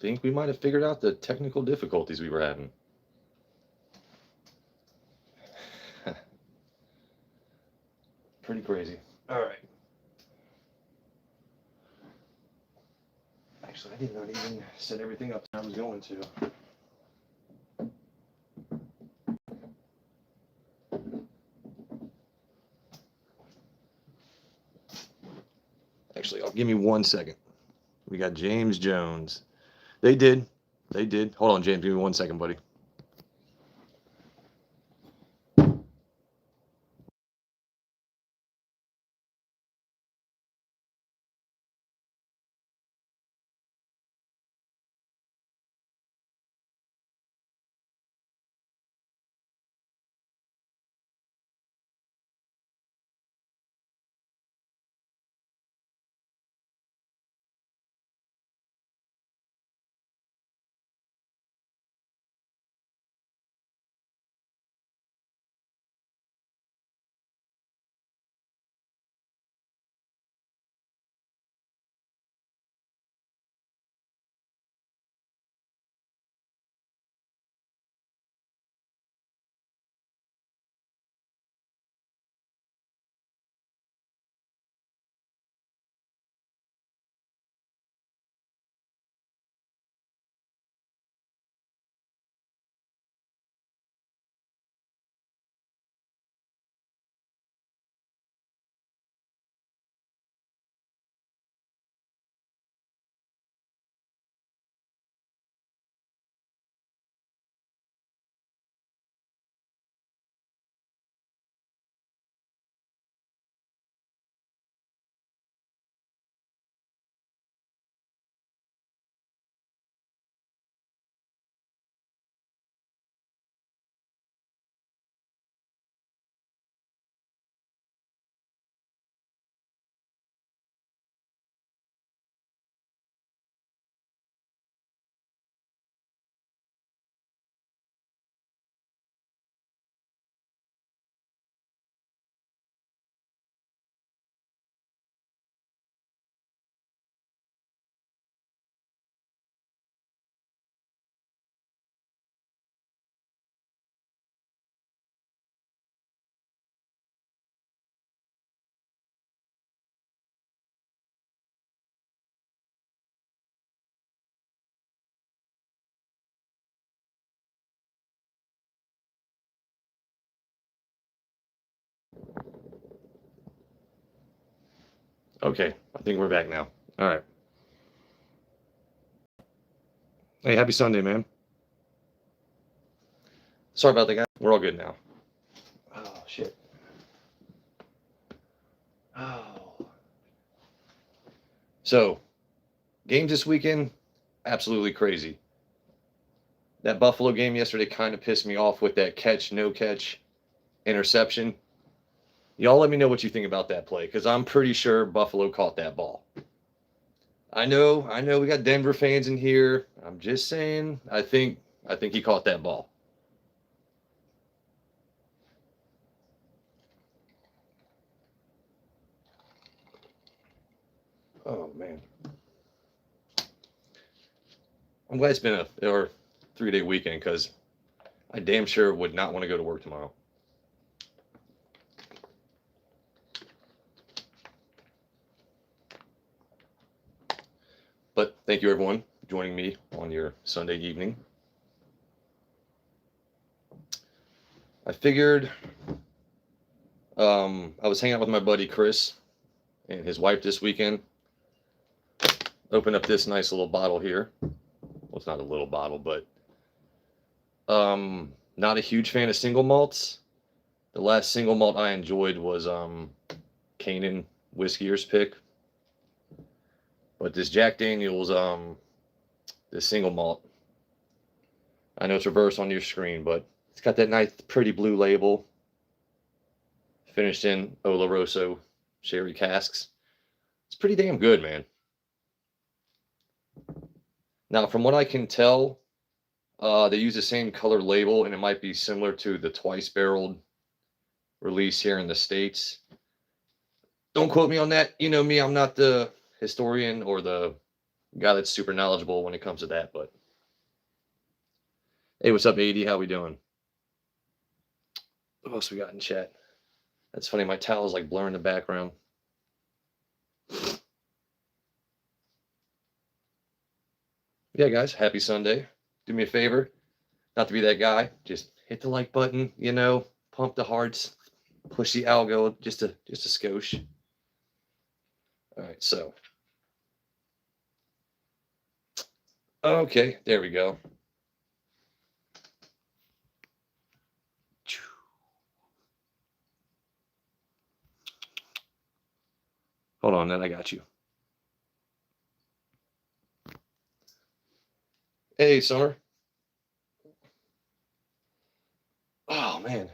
think we might have figured out the technical difficulties we were having. Pretty crazy. All right. Actually, I did not even set everything up I was going to. Actually, give me 1 second. We got James Jones. They did. They did. Hold on, James. Give me 1 second, buddy. Okay, I think we're back now. All right. Hey, happy Sunday, man. Sorry about that, guy. We're all good now. Oh, shit. Oh. So, games this weekend, absolutely crazy. That Buffalo game yesterday kind of pissed me off with that catch, no catch, interception. Y'all let me know what you think about that play, because I'm pretty sure Buffalo caught that ball. I know we got Denver fans in here. I'm just saying, I think he caught that ball. Oh man. I'm glad it's been a 3-day weekend, because I damn sure would not want to go to work tomorrow. But thank you, everyone, for joining me on your Sunday evening. I figured I was hanging out with my buddy Chris and his wife this weekend. Open up this nice little bottle here. Well, it's not a little bottle, but not a huge fan of single malts. The last single malt I enjoyed was Canaan Whiskeyer's Pick. But this Jack Daniel's this single malt, I know it's reversed on your screen, but it's got that nice pretty blue label, finished in Oloroso sherry casks. It's pretty damn good, man. Now, from what I can tell, they use the same color label, and it might be similar to the twice barreled release here in the States. Don't quote me on that. You know me, I'm not the historian or the guy that's super knowledgeable when it comes to that. But hey, what's up, AD? How we doing? What else we got in chat? That's funny. My towel's like blurring the background. Yeah, guys, happy Sunday. Do me a favor, not to be that guy. Just hit the like button. Pump the hearts, push the algo just a skosh. All right, so okay, there we go. Hold on, then I got you. Hey, Summer. Oh man.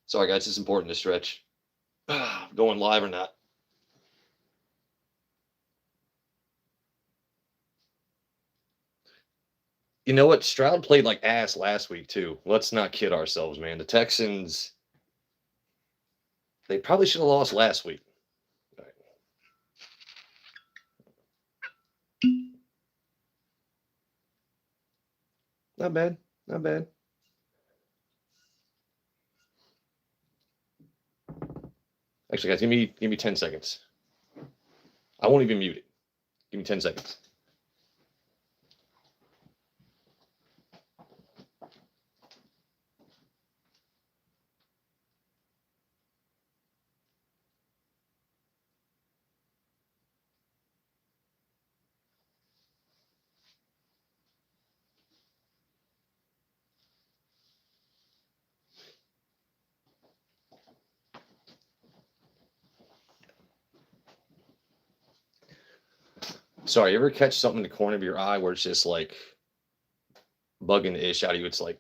Sorry, guys. It's important to stretch. Going live or not? You know what? Stroud played like ass last week too. Let's not kid ourselves, man. The Texans, they probably should have lost last week. All right. Not bad. Not bad. Actually, guys, give me 10 seconds. I won't even mute it. Give me 10 seconds. Sorry, you ever catch something in the corner of your eye where it's just like bugging the ish out of you? It's like,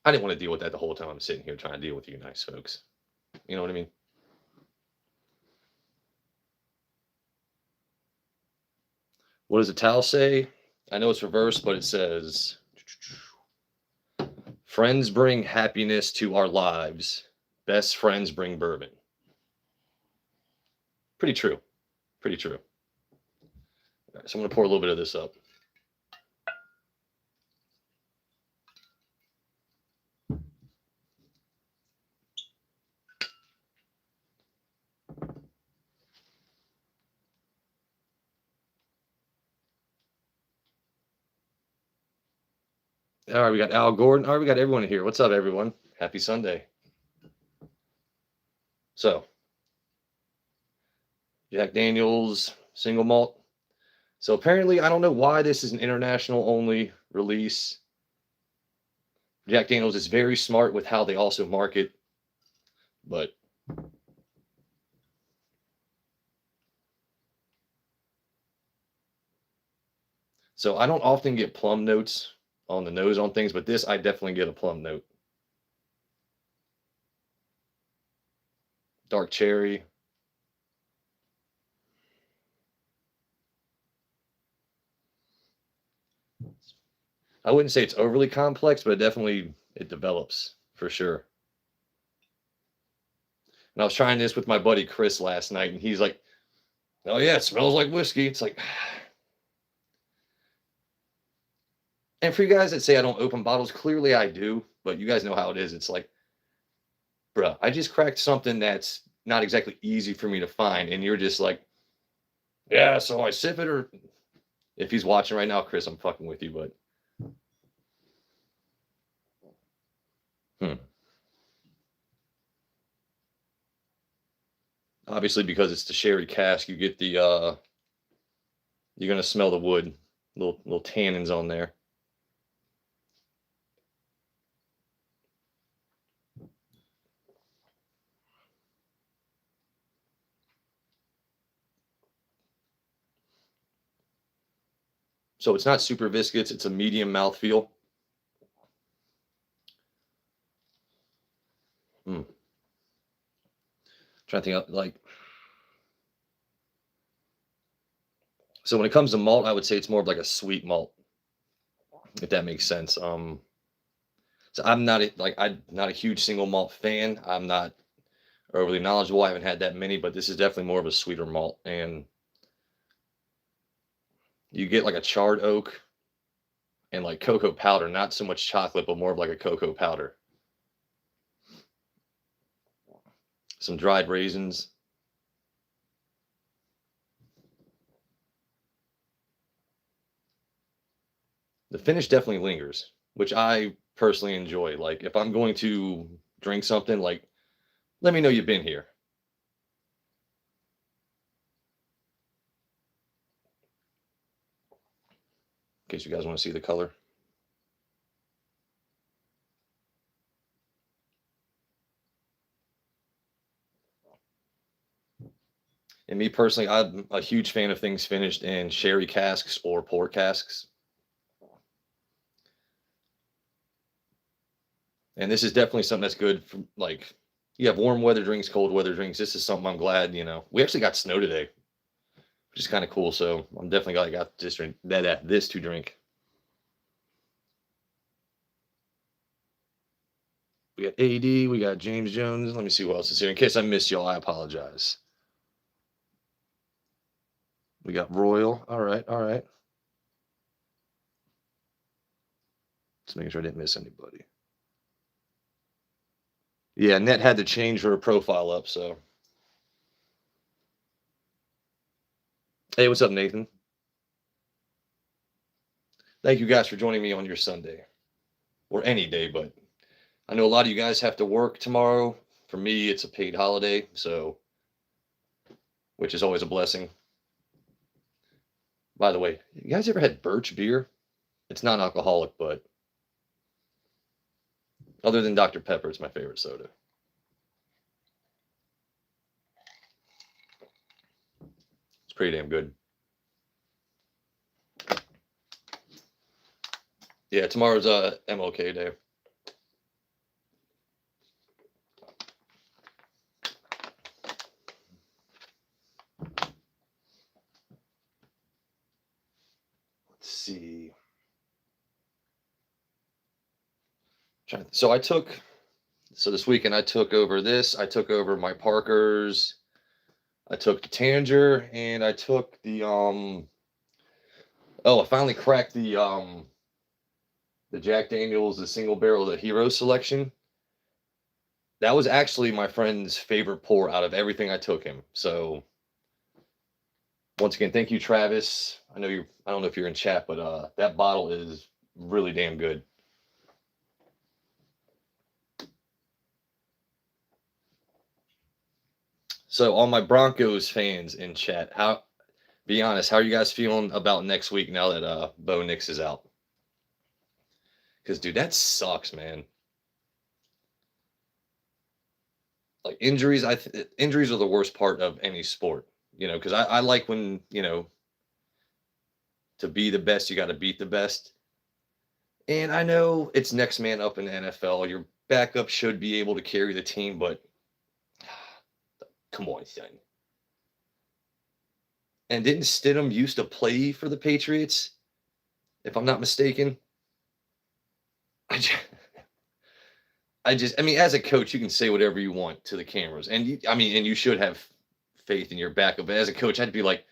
I didn't want to deal with that the whole time I'm sitting here trying to deal with you nice folks. You know what I mean? What does the towel say? I know it's reversed, but it says, friends bring happiness to our lives. Best friends bring bourbon. Pretty true. Pretty true. All right, so I'm going to pour a little bit of this up. All right, we got Al Gordon. All right, we got everyone here. What's up, everyone? Happy Sunday. So, Jack Daniels single malt. So apparently, I don't know why this is an international only release. Jack Daniels is very smart with how they also market, but so I don't often get plum notes on the nose on things, but this I definitely get a plum note. Dark cherry. I wouldn't say it's overly complex, but it develops for sure. And I was trying this with my buddy Chris last night, and he's like, "Oh yeah, it smells like whiskey." It's like, and for you guys that say I don't open bottles, clearly I do, but you guys know how it is. It's like, bruh, I just cracked something that's not exactly easy for me to find, and you're just like, yeah, so I sip it, or if he's watching right now, Chris, I'm fucking with you, but obviously because it's the sherry cask, you get the you're gonna smell the wood, little tannins on there. So it's not super viscous, it's a medium mouthfeel. Trying to think of like, so when it comes to malt, I would say it's more of like a sweet malt, if that makes sense. So I'm not a huge single malt fan. I'm not overly knowledgeable. I haven't had that many, but this is definitely more of a sweeter malt. And you get like a charred oak and like cocoa powder, not so much chocolate, but more of like a cocoa powder. Some dried raisins. The finish definitely lingers, which I personally enjoy. Like if I'm going to drink something, like let me know you've been here. In case you guys want to see the color. And me personally, I'm a huge fan of things finished in sherry casks or port casks. And this is definitely something that's good for like you have warm weather drinks, cold weather drinks. This is something I'm glad, we actually got snow today, which is kind of cool. So I'm definitely glad I got this to drink. We got AD, we got James Jones. Let me see what else is here. In case I missed y'all, I apologize. We got Royal. All right, all right. Just making sure I didn't miss anybody. Yeah, Net had to change her profile up, so. Hey, what's up, Nathan? Thank you guys for joining me on your Sunday. Or any day, but I know a lot of you guys have to work tomorrow. For me, it's a paid holiday, so which is always a blessing. By the way, you guys ever had birch beer? It's non-alcoholic, but other than Dr. Pepper, it's my favorite soda. It's pretty damn good. Yeah, tomorrow's MLK Day. Let's see. So this weekend I took over this. I took over my Parkers. I took the Tanger, and I took the I finally cracked the Jack Daniels, the single barrel, the Hero Selection. That was actually my friend's favorite pour out of everything I took him. So once again, thank you, Travis. I don't know if you're in chat, but that bottle is really damn good. So all my Broncos fans in chat, be honest, how are you guys feeling about next week now that Bo Nix is out? Because dude, that sucks, man. Like injuries, injuries are the worst part of any sport, because I like when, to be the best, you got to beat the best. And I know it's next man up in the NFL. Your backup should be able to carry the team, but come on, son. And didn't Stidham used to play for the Patriots, if I'm not mistaken? I mean, as a coach, you can say whatever you want to the cameras, and you should have faith in your backup. But as a coach, I'd be like,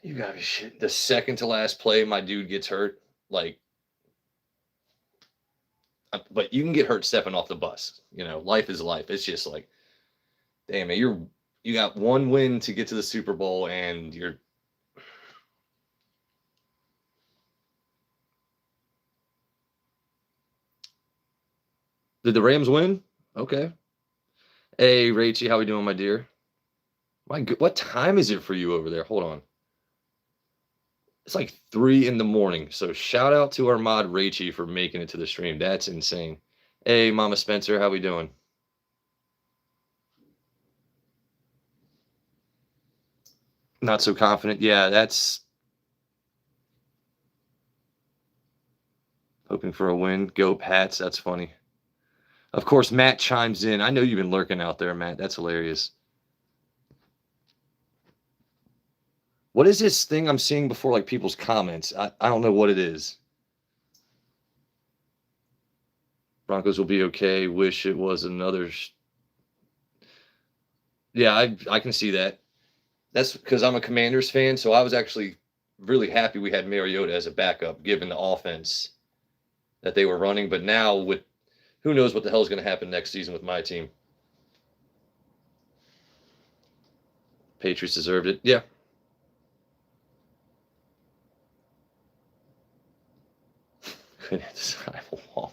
you gotta be shit. The second to last play, my dude gets hurt. Like, but you can get hurt stepping off the bus. Life is life. It's just like, damn man, you got one win to get to the Super Bowl, and you're. Did the Rams win? Okay. Hey, Rachie, how we doing, my dear? What time is it for you over there? Hold on. It's like 3 a.m. So shout out to our mod Rachie for making it to the stream. That's insane. Hey, Mama Spencer, how we doing? Not so confident. Yeah, that's hoping for a win. Go Pats. That's funny. Of course, Matt chimes in. I know you've been lurking out there, Matt. That's hilarious. What is this thing I'm seeing before, like people's comments? I don't know what it is. Broncos will be okay. Wish it was another. Yeah, I can see that. That's because I'm a Commanders fan, so I was actually really happy we had Mariota as a backup, given the offense that they were running. But now with who knows what the hell is going to happen next season with my team. Patriots deserved it. Yeah. Couldn't hit the side of a Walmart.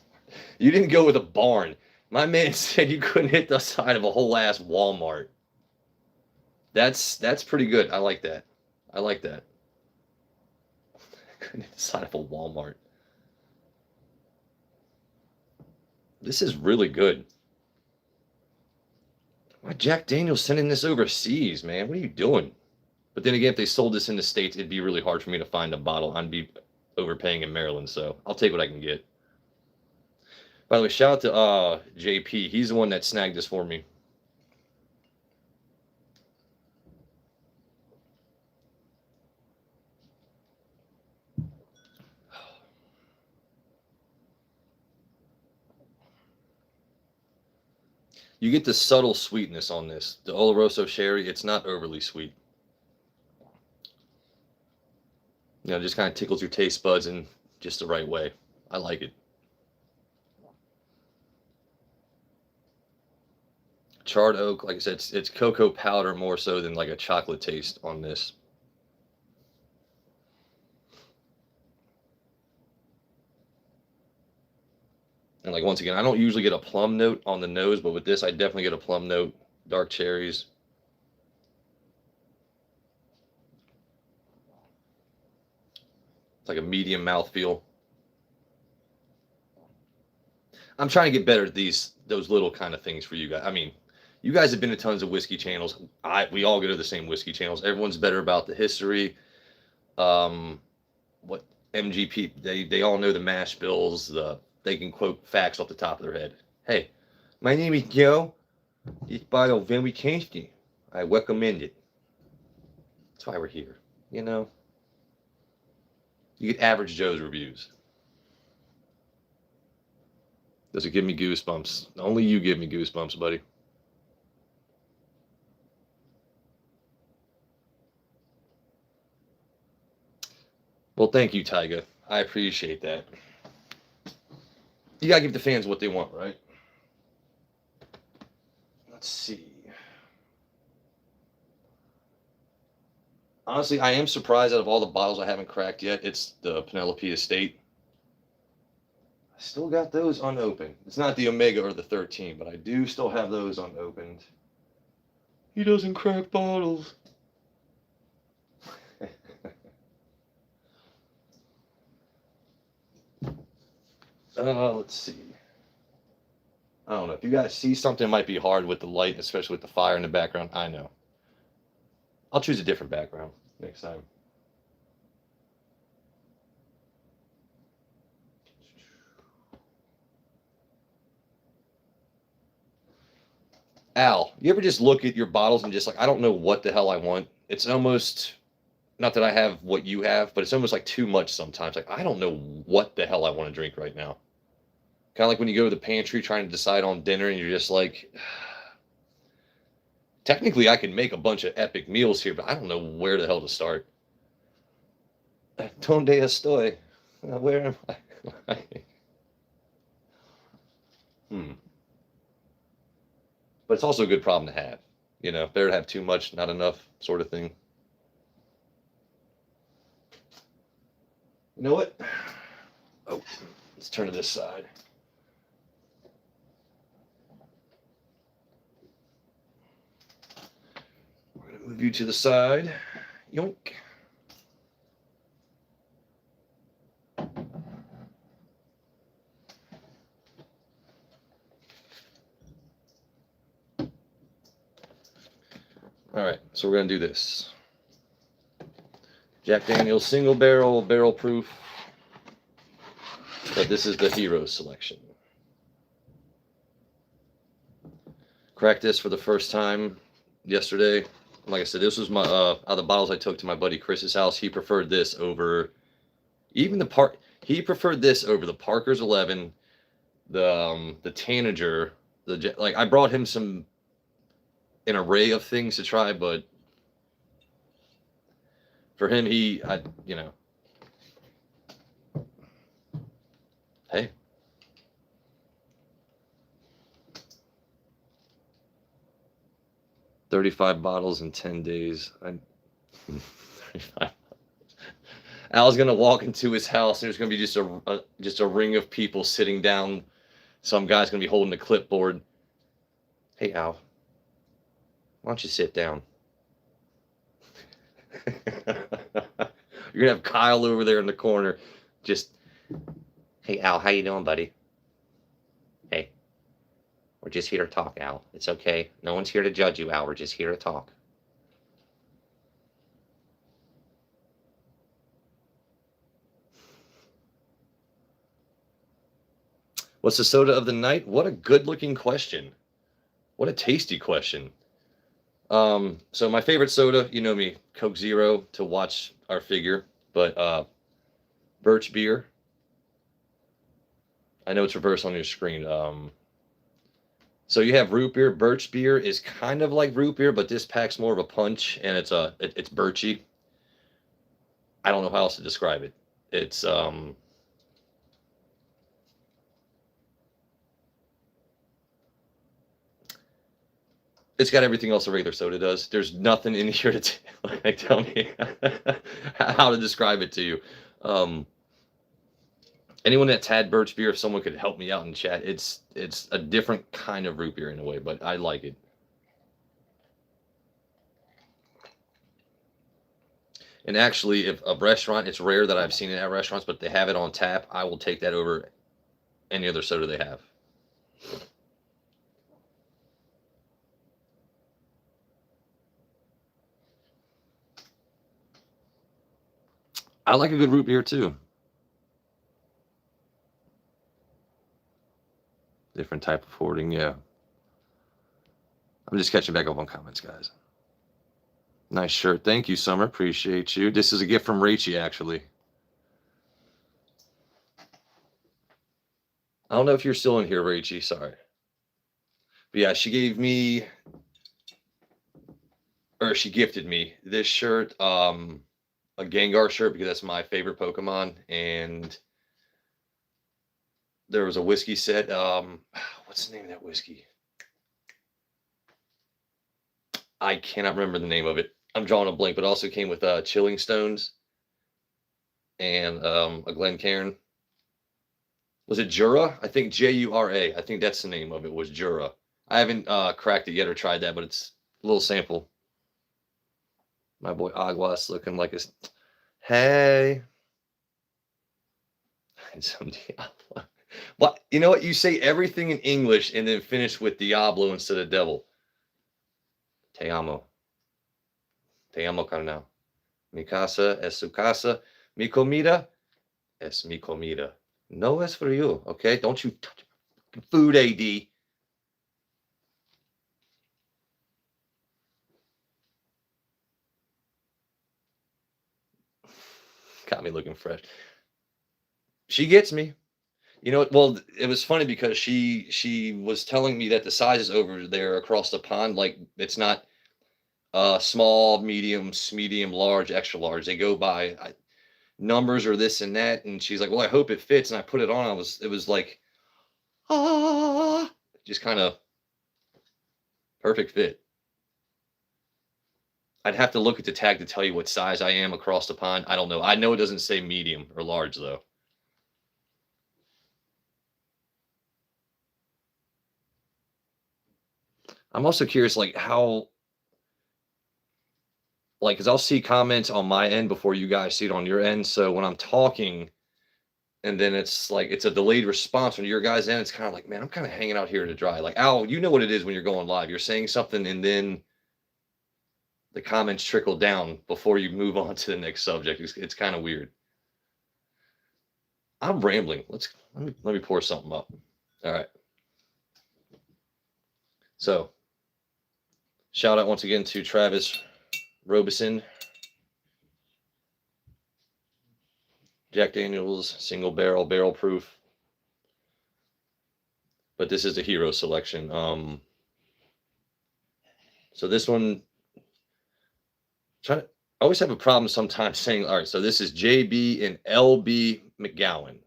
You didn't go with a barn. My man said you couldn't hit the side of a whole ass Walmart. That's pretty good. I like that. I like that. Couldn't hit the side of a Walmart. This is really good. Why Jack Daniels sending this overseas, man? What are you doing? But then again, if they sold this in the States, it'd be really hard for me to find a bottle. I'd be overpaying in Maryland, so I'll take what I can get. By the way, shout out to JP. He's the one that snagged this for me. You get the subtle sweetness on this. The Oloroso Sherry, it's not overly sweet. You know, it just kind of tickles your taste buds in just the right way. I like it. Charred oak, like I said, it's cocoa powder more so than like a chocolate taste on this. And like once again, I don't usually get a plum note on the nose, but with this, I definitely get a plum note. Dark cherries. It's like a medium mouthfeel. I'm trying to get better at those little kind of things for you guys. I mean, you guys have been to tons of whiskey channels. We all go to the same whiskey channels. Everyone's better about the history. What MGP? They all know the mash bills. They can quote facts off the top of their head. Hey, my name is Joe. This bottle very tasty. I recommend it. That's why we're here. You know, you get average Joe's reviews. Does it give me goosebumps? Only you give me goosebumps, buddy. Well, thank you, Tyga. I appreciate that. You gotta give the fans what they want, right? Let's see. Honestly, I am surprised out of all the bottles I haven't cracked yet, it's the Penelope Estate. I still got those unopened. It's not the Omega or the 13, but I do still have those unopened. He doesn't crack bottles. Let's see. I don't know. If you guys see something that might be hard with the light, especially with the fire in the background, I know. I'll choose a different background next time. Al, you ever just look at your bottles and just like, I don't know what the hell I want? It's almost, not that I have what you have, but it's almost like too much sometimes. Like, I don't know what the hell I want to drink right now. Kind of like when you go to the pantry trying to decide on dinner and you're just like, technically I can make a bunch of epic meals here, but I don't know where the hell to start. Donde estoy? Where am I? But it's also a good problem to have. You know, better to have too much, not enough, sort of thing. You know what? Oh, let's turn to this side. We're going to move you to the side. Yoink. All right, so we're going to do this. Jack Daniel's single barrel, barrel proof. But this is the hero selection. Cracked this for the first time yesterday. Like I said, this was my out of the bottles I took to my buddy Chris's house. He preferred this over even the He preferred this over the Parker's 11, the Tanager, like I brought him some an array of things to try, but for him, you know, hey, 35 bottles in 10 days. 35. Al's gonna walk into his house, and there's gonna be just a ring of people sitting down. Some guy's gonna be holding a clipboard. Hey, Al, why don't you sit down? You're gonna have Kyle over there in the corner, just, hey, Al, how you doing, buddy? Hey, we're just here to talk, Al. It's okay. No one's here to judge you, Al. We're just here to talk. What's the soda of the night? What a good-looking question. What a tasty question. So my favorite soda, you know me, Coke Zero to watch our figure, but Birch beer. I know it's reversed on your screen. So you have root beer. Birch beer is kind of like root beer, but this packs more of a punch, and it's birchy. I don't know how else to describe it. It's it's got everything else a regular soda does. There's nothing in here to like, tell me how to describe it to you. Anyone that's had birch beer, if someone could help me out in chat, it's a different kind of root beer in a way, but I like it. And actually, if a restaurant, it's rare that I've seen it at restaurants, but they have it on tap, I will take that over any other soda they have. I like a good root beer too. Different type of hoarding, yeah. I'm just catching back up on comments, guys. Nice shirt. Thank you, Summer. Appreciate you. This is a gift from Rachie, actually. I don't know if you're still in here, Rachie. Sorry. But yeah, she gave me, or she gifted me this shirt, a Gengar shirt, because that's my favorite Pokemon. And there was a whiskey set. What's the name of that whiskey? I cannot remember the name of it. I'm drawing a blank, but it also came with Chilling Stones and a Glencairn. Was it Jura? I think Jura. I think that's the name of it, was Jura. I haven't cracked it yet or tried that, but it's a little sample. My boy Aguas looking like a... Hey. What? You know what? You say everything in English and then finish with Diablo instead of devil. Te amo. Te amo, carnal. Mi casa es su casa. Mi comida es mi comida. No es for you, okay? Don't you touch food, AD. Got me looking fresh. She gets me. You know, well, it was funny because she was telling me that the sizes over there across the pond, like, it's not small, medium, large, extra large. They go by numbers or this and that, and she's like, "Well, I hope it fits." And I put it on. It was like, just kind of perfect fit. I'd have to look at the tag to tell you what size I am across the pond. I don't know. I know it doesn't say medium or large though. I'm also curious, like, how, like, because I'll see comments on my end before you guys see it on your end. So when I'm talking, and then it's like it's a delayed response on your guys' end, it's kind of like, man, I'm kind of hanging out here to dry. Like, Al, you know what it is when you're going live. You're saying something, and then the comments trickle down before you move on to the next subject. It's kind of weird. I'm rambling. Let me pour something up. All right. So, shout out once again to Travis Robeson. Jack Daniels, single barrel proof. But this is the hero selection. So this one, I always have a problem sometimes saying, all right, so this is JB and LB McGowan,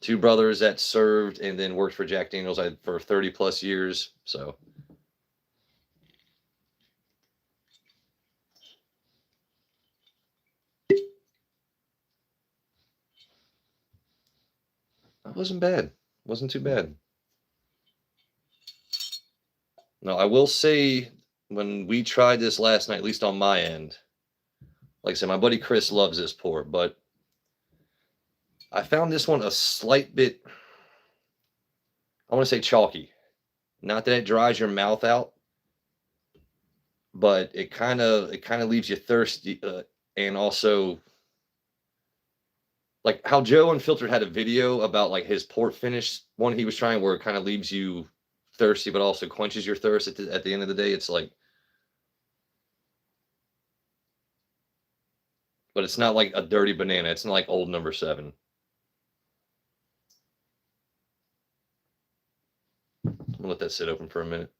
two brothers that served and then worked for Jack Daniels for 30 plus years. So that wasn't bad. Wasn't too bad. No, I will say when we tried this last night, at least on my end, like I said, my buddy Chris loves this port, but I found this one a slight bit, I want to say chalky. Not that it dries your mouth out, but it kind of leaves you thirsty, and also like how Joe Unfiltered had a video about like his port finish one he was trying where it kind of leaves you thirsty but also quenches your thirst at the end of the day. It's like, but it's not like a dirty banana. It's not like old number 7. I'm gonna let that sit open for a minute.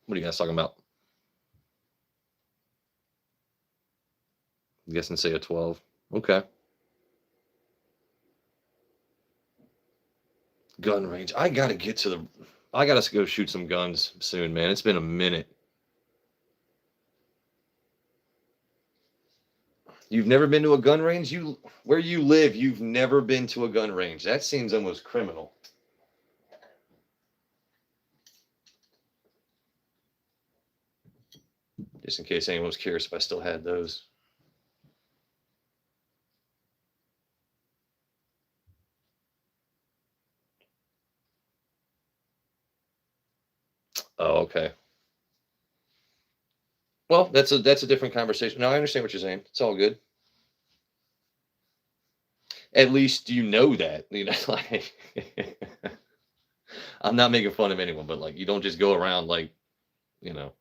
What are you guys talking about? I'm guessing say a 12. Okay. Gun range. I gotta go shoot some guns soon, man. It's been a minute. You've never been to a gun range? Where you live, you've never been to a gun range. That seems almost criminal. Just in case anyone was curious if I still had those. Oh, okay. Well, that's a different conversation. No, I understand what you're saying. It's all good. At least you know that. Like I'm not making fun of anyone, but like you don't just go around like, you know.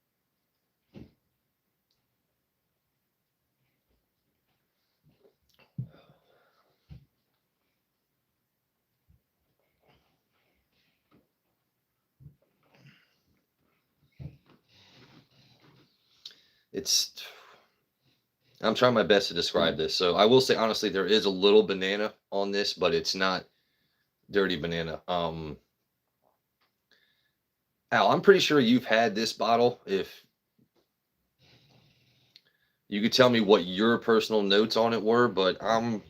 I'm trying my best to describe this. So I will say honestly, there is a little banana on this, but it's not dirty banana. Al, I'm pretty sure you've had this bottle. If you could tell me what your personal notes on it were, but I'm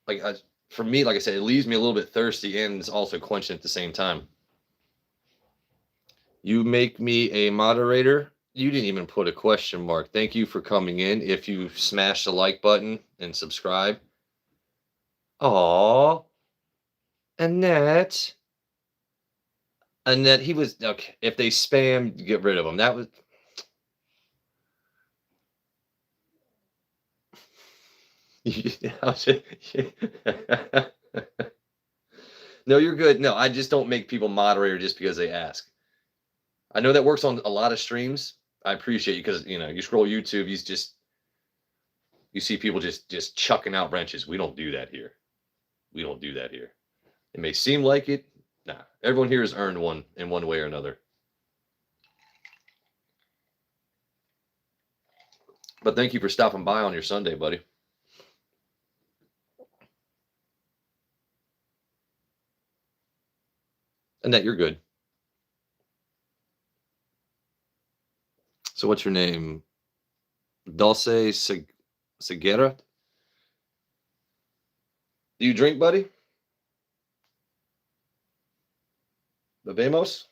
like, for me, like I said, it leaves me a little bit thirsty and it's also quenching at the same time. You make me a moderator. You didn't even put a question mark. Thank you for coming in. If you smash the like button and subscribe. Aw, Annette. Annette, he was okay. If they spam, get rid of them. That was. No, you're good. No, I just don't make people moderator just because they ask. I know that works on a lot of streams. I appreciate you because you scroll YouTube, you see people just chucking out wrenches. We don't do that here. We don't do that here. It may seem like it. Nah, everyone here has earned one in one way or another. But thank you for stopping by on your Sunday, buddy. Annette, you're good. So what's your name? Dulce Seguera? Do you drink, buddy? Bebemos?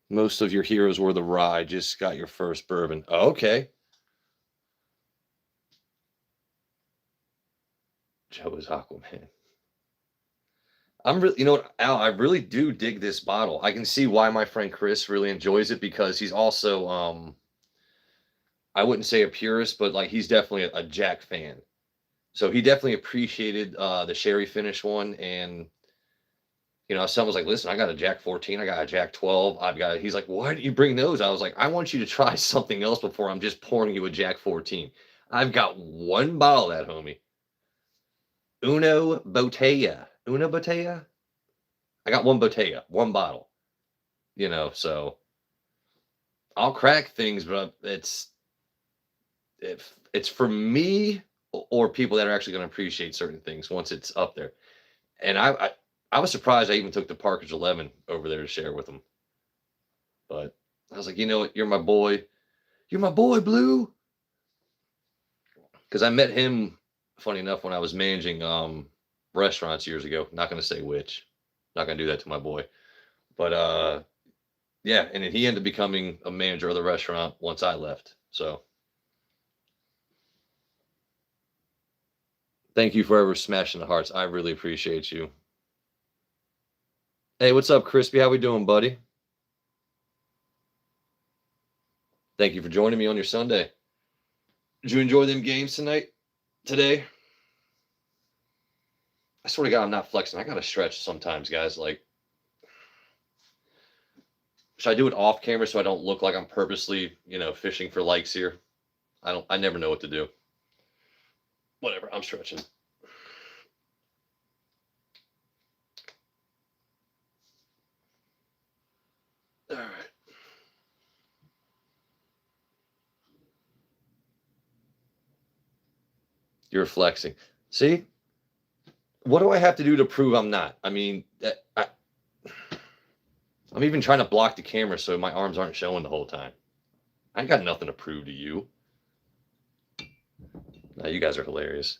Most of your heroes were the rye. Just got your first bourbon. Oh, okay. Joe is Aquaman. I'm really, Al, I really do dig this bottle. I can see why my friend Chris really enjoys it because he's also, I wouldn't say a purist, but like he's definitely a Jack fan. So he definitely appreciated the sherry finish one, and You know, someone's like, listen, I got a Jack 14, I got a Jack 12, he's like, why did you bring those? I was like, I want you to try something else before I'm just pouring you a Jack 14. I've got one bottle of that, homie. Uno Botella. Una Botella? I got one Botella, one bottle, you know, so I'll crack things, but if it's for me or people that are actually going to appreciate certain things once it's up there. And I was surprised I even took the Parker's 11 over there to share with them. But I was like, you know what? You're my boy. You're my boy, Blue. Because I met him, funny enough, when I was managing restaurants years ago. Not going to say which. Not going to do that to my boy. But yeah, and then he ended up becoming a manager of the restaurant once I left. So thank you for ever smashing the hearts. I really appreciate you. Hey, what's up, Crispy? How we doing, buddy? Thank you for joining me on your Sunday. Did you enjoy them games today? I swear to God, I'm not flexing. I gotta stretch sometimes, guys. Like, should I do it off camera so I don't look like I'm purposely, fishing for likes here? I never know what to do. Whatever, I'm stretching. All right. You're flexing. See? What do I have to do to prove I'm not? I mean, I'm even trying to block the camera so my arms aren't showing the whole time. I got nothing to prove to you. Now, you guys are hilarious.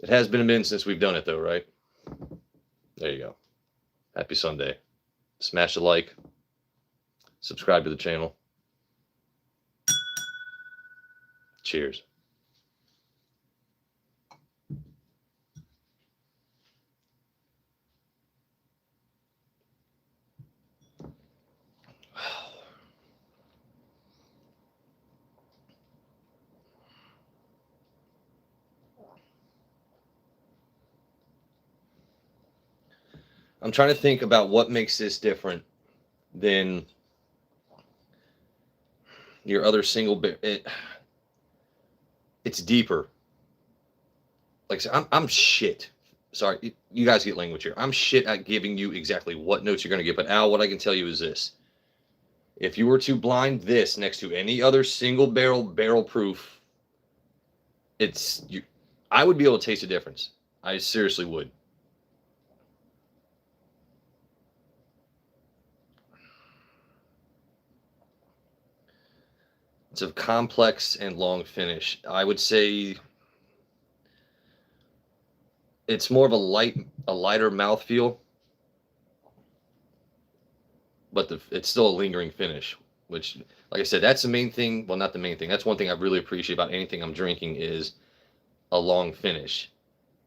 It has been a minute since we've done it, though, right? There you go. Happy Sunday. Smash a like. Subscribe to the channel. Cheers. I'm trying to think about what makes this different than your other single beer. It's deeper. Like I said, I'm shit. Sorry, you guys get language here. I'm shit at giving you exactly what notes you're going to get. But Al, what I can tell you is this: if you were to blind this next to any other single barrel proof, I would be able to taste the difference. I seriously would. It's a complex and long finish. I would say it's more of a lighter mouthfeel, but it's still a lingering finish. Which, like I said, that's the main thing. Well, not the main thing. That's one thing I really appreciate about anything I'm drinking is a long finish,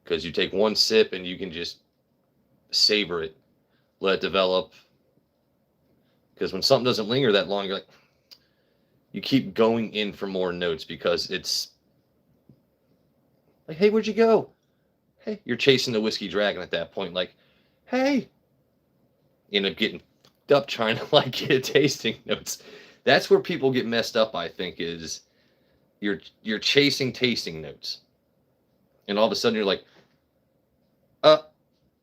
because you take one sip and you can just savor it, let it develop. Because when something doesn't linger that long, you keep going in for more notes because it's like, hey, where'd you go? Hey, you're chasing the whiskey dragon at that point. Like, hey, you end up getting up trying to get tasting notes. That's where people get messed up. I think is you're chasing tasting notes, and all of a sudden you're like,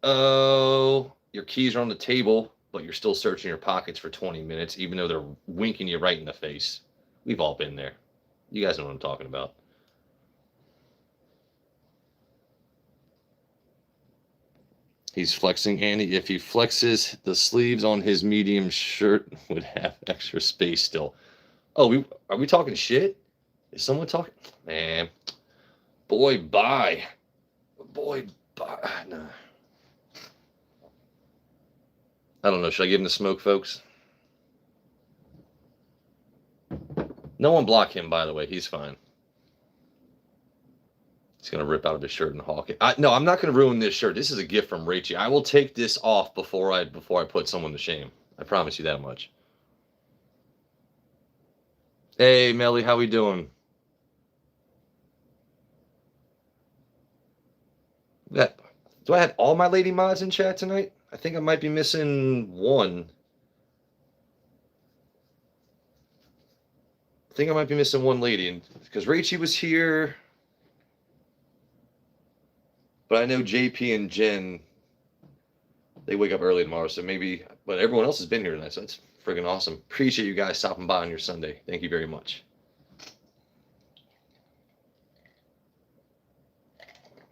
oh, your keys are on the table, but you're still searching your pockets for 20 minutes, even though they're winking you right in the face. We've all been there. You guys know what I'm talking about. He's flexing, Andy. If he flexes, the sleeves on his medium shirt would have extra space still. Oh, are we talking shit? Is someone talking? Man, boy, bye. Boy, bye. No. I don't know. Should I give him the smoke, folks? No one block him, by the way. He's fine. He's going to rip out of his shirt and hawk it. No, I'm not going to ruin this shirt. This is a gift from Rachie. I will take this off before I put someone to shame. I promise you that much. Hey, Melly, how we doing? Do I have all my lady mods in chat tonight? I think I might be missing one. I think I might be missing one lady, because Rachie was here. But I know JP and Jen, they wake up early tomorrow, so maybe. But everyone else has been here tonight, so that's friggin' awesome. Appreciate you guys stopping by on your Sunday. Thank you very much.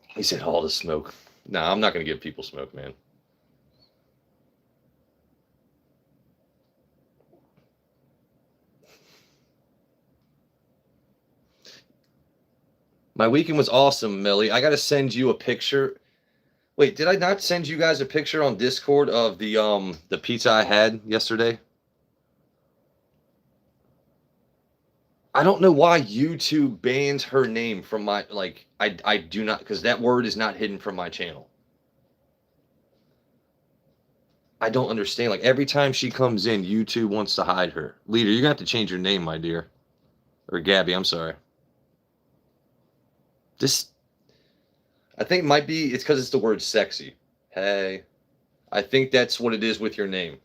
He said all the smoke. Nah, I'm not gonna give people smoke, man. My weekend was awesome, Millie. I gotta send you a picture. Wait, did I not send you guys a picture on Discord of the pizza I had yesterday? I don't know why YouTube bans her name from my, like, I do not, because that word is not hidden from my channel. I don't understand. Like, every time she comes in, YouTube wants to hide her. Leader, you're gonna have to change your name, my dear. Or Gabby, I'm sorry. This, I think it might be, it's because it's the word sexy. Hey, I think that's what it is with your name.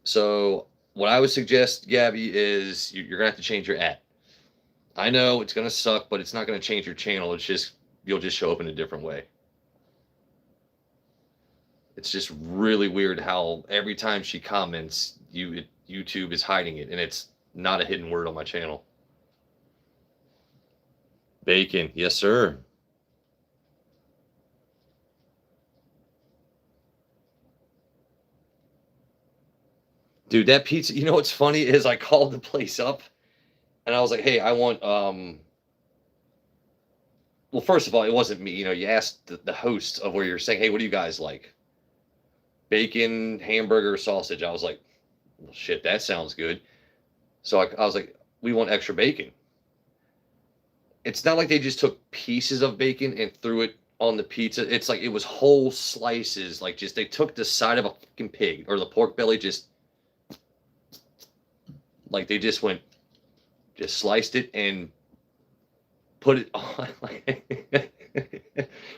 So what I would suggest, Gabby, is you're gonna have to change your @ I know it's gonna suck, but it's not gonna change your channel. It's just, you'll just show up in a different way. It's just really weird how every time she comments, YouTube is hiding it, and it's not a hidden word on my channel. Bacon, yes sir. Dude, that pizza, you know what's funny is I called the place up and I was like, hey, I want well, first of all, it wasn't me. You know, you asked the host of where you're saying, hey, what do you guys like? Bacon, hamburger, sausage. I was like, well, shit, that sounds good. So I was like, we want extra bacon. It's not like they just took pieces of bacon and threw it on the pizza. It's like it was whole slices. Like, just they took the side of a fucking pig or the pork belly, just like they just went, just sliced it and put it on, and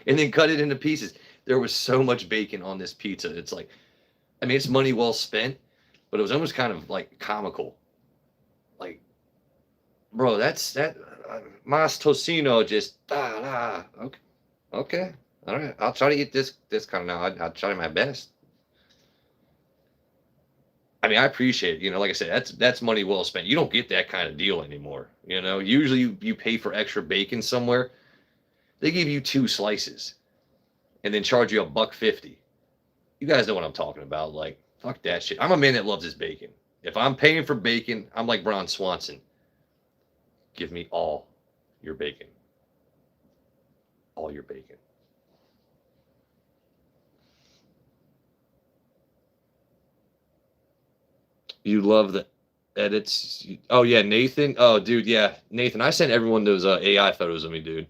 then cut it into pieces. There was so much bacon on this pizza. It's like, I mean, it's money well spent, but it was almost kind of like comical. Like, bro, that's that. Mas tocino, just okay, okay, all right. I'll try to eat this kind of now. I'll try my best. I mean, I appreciate it. You know, like I said, that's money well spent. You don't get that kind of deal anymore. You know, usually you pay for extra bacon somewhere. They give you 2 slices and then charge you $1.50. You guys know what I'm talking about. Like, fuck that shit. I'm a man that loves his bacon. If I'm paying for bacon, I'm like Ron Swanson. Give me all your bacon. All your bacon. You love the edits. Oh, yeah, Nathan. Oh, dude, yeah. Nathan, I sent everyone those AI photos of me, dude.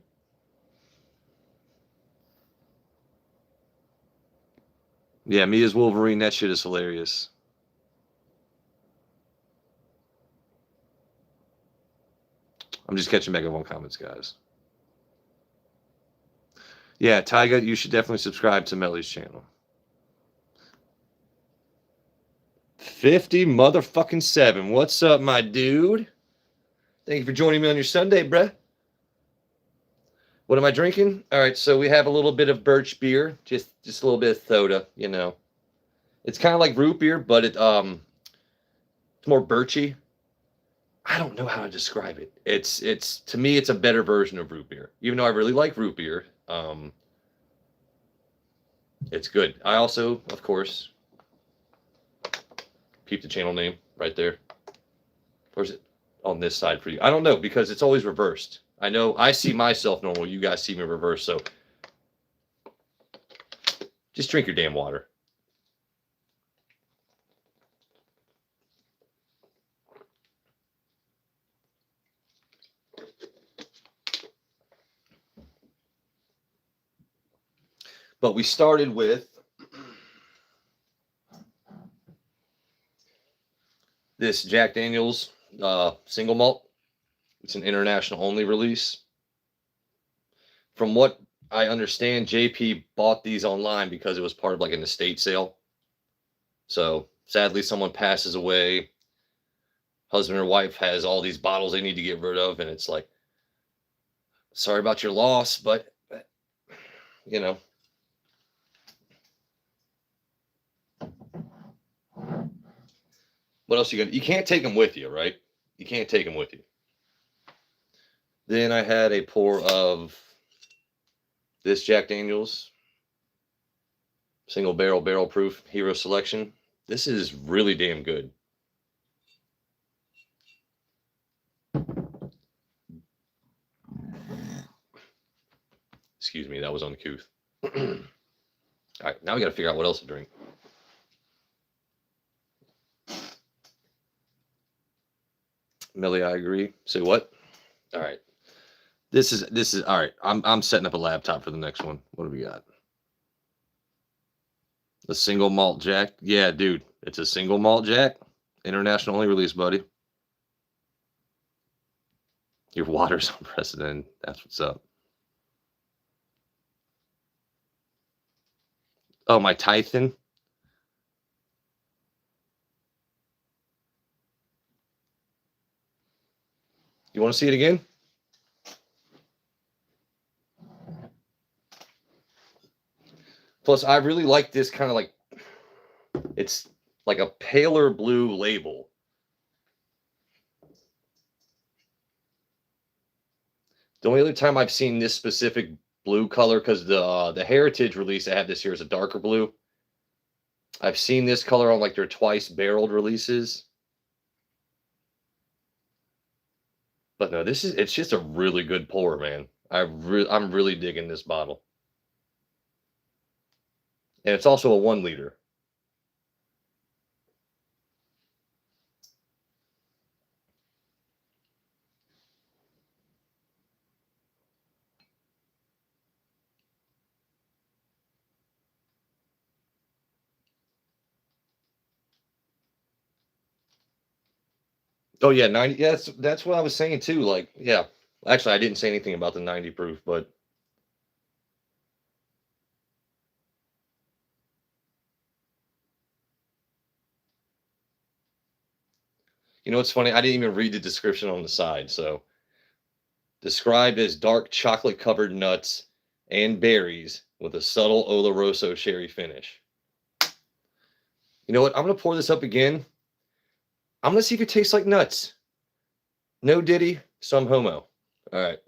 Yeah, me as Wolverine. That shit is hilarious. I'm just catching back up on comments, guys. Yeah, Tyga, you should definitely subscribe to Melly's channel. 50 motherfucking 7. What's up, my dude? Thank you for joining me on your Sunday, bruh. What am I drinking? All right, so we have a little bit of birch beer, just a little bit of soda, you know. It's kind of like root beer, but it's more birchy. I don't know how to describe it. It's to me, it's a better version of root beer. Even though I really like root beer, it's good. I also, of course, keep the channel name right there. Or is it on this side for you? I don't know, because it's always reversed. I know I see myself normal. You guys see me reversed. So just drink your damn water. But we started with this Jack Daniel's single malt. It's an international only release. From what I understand JP bought these online because it was part of like an estate sale. So sadly, someone passes away. Husband or wife has all these bottles they need to get rid of, and it's like, sorry about your loss, but you know, what else you gonna? You can't take them with you, right? You can't take them with you. Then I had a pour of this Jack Daniels single barrel proof hero selection. This is really damn good. Excuse me, that was uncouth. All right, now we got to figure out what else to drink. Millie, I agree. Say what? All right. This is all right. I'm setting up a laptop for the next one. What do we got? The single malt Jack. Yeah, dude, it's a single malt Jack. International only release, buddy. Your water's unprecedented. That's what's up. Oh, my Tython. You want to see it again? Plus, I really like this kind of like, it's like a paler blue label. The only other time I've seen this specific blue color, because the Heritage release I have this year is a darker blue. I've seen this color on like their twice barreled releases. But no, it's just a really good pour, man. I'm really digging this bottle. And it's also a 1 liter. Oh yeah, 90. Yeah, that's what I was saying too. Like, yeah. Actually, I didn't say anything about the 90 proof, but you know what's funny? I didn't even read the description on the side. So, described as dark chocolate covered nuts and berries with a subtle Oloroso sherry finish. You know what? I'm gonna pour this up again. I'm gonna see if it tastes like nuts. No diddy, some homo. All right.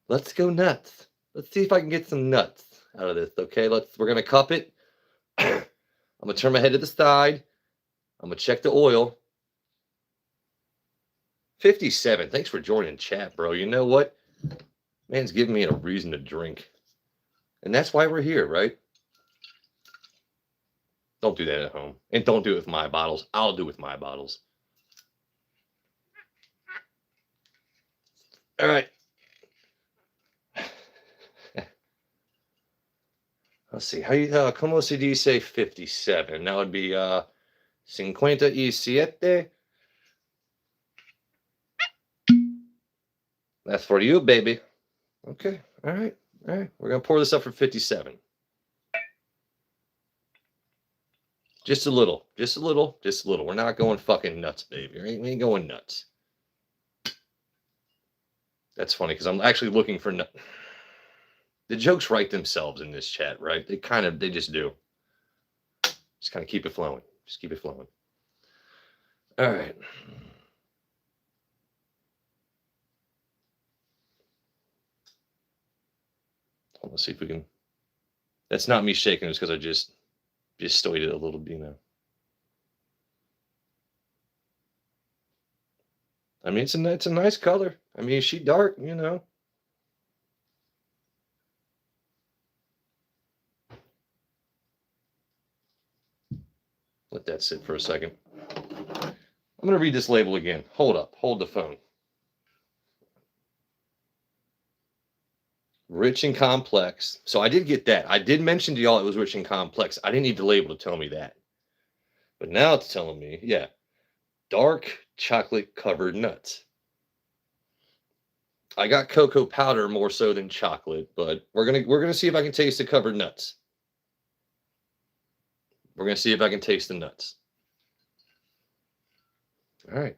Let's go nuts. Let's see if I can get some nuts out of this. Okay, we're gonna cup it. I'm gonna turn my head to the side. I'm gonna check the oil. 57. Thanks for joining chat, bro. You know what? Man's giving me a reason to drink. And that's why we're here, right? Don't do that at home. And don't do it with my bottles. I'll do it with my bottles. All right. Let's see. How you como se dice 57? That would be 57. That's for you, baby. Okay. All right. All right. We're gonna pour this up for 57. Just a little. Just a little. Just a little. We're not going fucking nuts, baby. We ain't going nuts. That's funny because I'm actually looking for the jokes write themselves in this chat, right? They just do. Just kind of keep it flowing. Just keep it flowing. All right. Let's see if we can. That's not me shaking. It's because I just stowed it a little bit, you know. I mean, it's a nice color. I mean, she dark, you know. Let that sit for a second. I'm going to read this label again. Hold up. Hold the phone. Rich and complex. So I did get that. I did mention to y'all it was rich and complex. I didn't need the label to tell me that. But now it's telling me, yeah, dark chocolate covered nuts. I got cocoa powder more so than chocolate, but we're gonna see if I can taste the covered nuts. We're gonna see if I can taste the nuts. All right.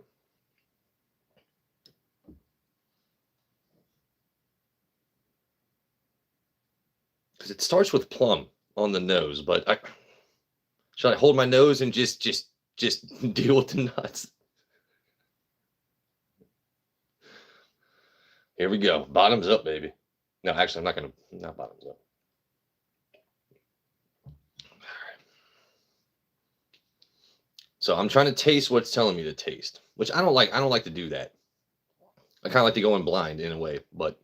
Because it starts with plum on the nose, but should I hold my nose and just deal with the nuts? Here we go. Bottoms up, baby. No, actually, I'm not gonna. Not bottoms up. So I'm trying to taste what's telling me to taste, which I don't like. I don't like to do that. I kind of like to go in blind in a way, but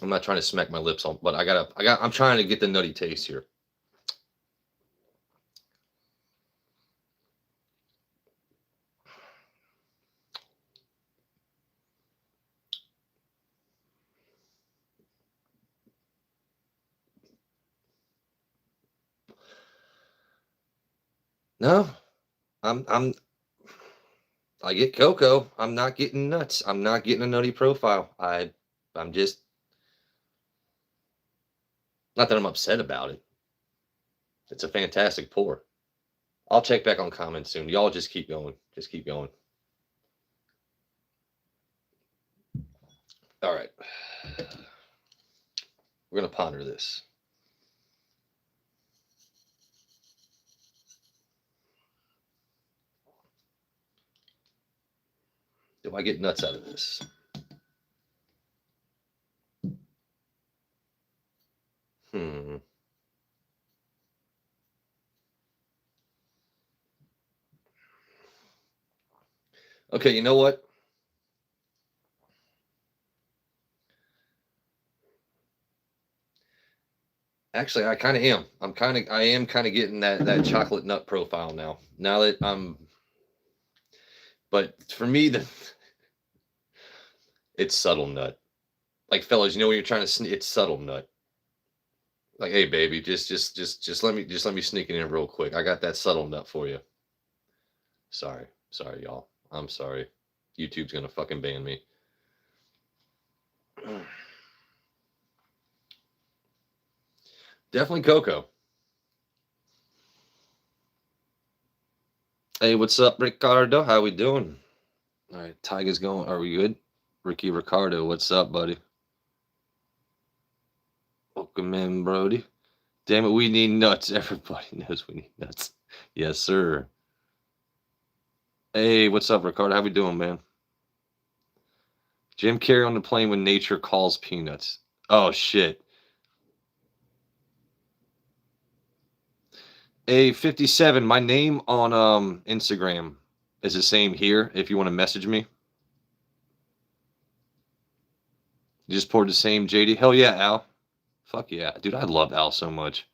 I'm not trying to smack my lips on. But I'm trying to get the nutty taste here. No, I'm I get cocoa. I'm not getting nuts. I'm not getting a nutty profile. I'm just not that I'm upset about it. It's a fantastic pour. I'll check back on comments soon. Y'all just keep going. Just keep going. All right. We're gonna ponder this. Do I get nuts out of this? Hmm. Okay, you know what? Actually, I kind of am. I am kind of getting that chocolate nut profile now. Now that but for me, it's subtle nut. Like fellas, you know when you're trying to it's subtle nut. Like, hey baby, just let me sneak it in real quick. I got that subtle nut for you. Sorry, y'all. I'm sorry. YouTube's gonna fucking ban me. Definitely cocoa. Hey, what's up, Ricardo? How we doing? All right, Tiger's going. Are we good? Ricky Ricardo, what's up, buddy? Welcome in, Brody. Damn it, we need nuts. Everybody knows we need nuts. Yes, sir. Hey, what's up, Ricardo? How we doing, man? Jim Carrey on the plane when nature calls peanuts. Oh shit. Hey, 57. My name on Instagram is the same here. If you want to message me, you just poured the same JD. Hell yeah, Al. Fuck yeah, dude. I love Al so much.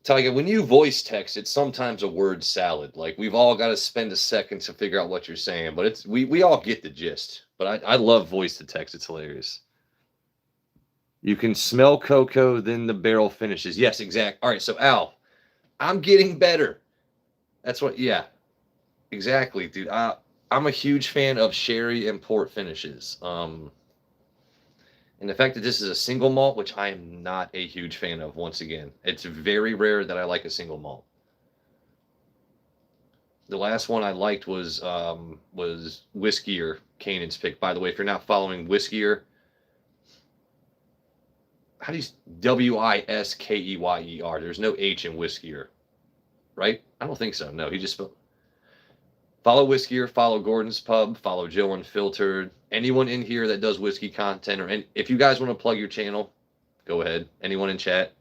Tiger, when you voice text, it's sometimes a word salad. Like we've all got to spend a second to figure out what you're saying, but it's we all get the gist. But I love voice to text. It's hilarious. You can smell cocoa, then the barrel finishes. Yes, exact. All right, so Al, I'm getting better. That's what. Yeah, exactly, dude. I'm a huge fan of sherry and port finishes. And the fact that this is a single malt, which I am not a huge fan of. Once again, it's very rare that I like a single malt. The last one I liked was Whiskyer, Canaan's pick. By the way, if you're not following Whiskyer, how do you Wiskeyer? There's no H in Whiskyer, right? I don't think so. No, he just follow Whiskyer, follow Gordon's Pub, follow Joe Unfiltered. Anyone in here that does whiskey content, or if you guys want to plug your channel, go ahead. Anyone in chat,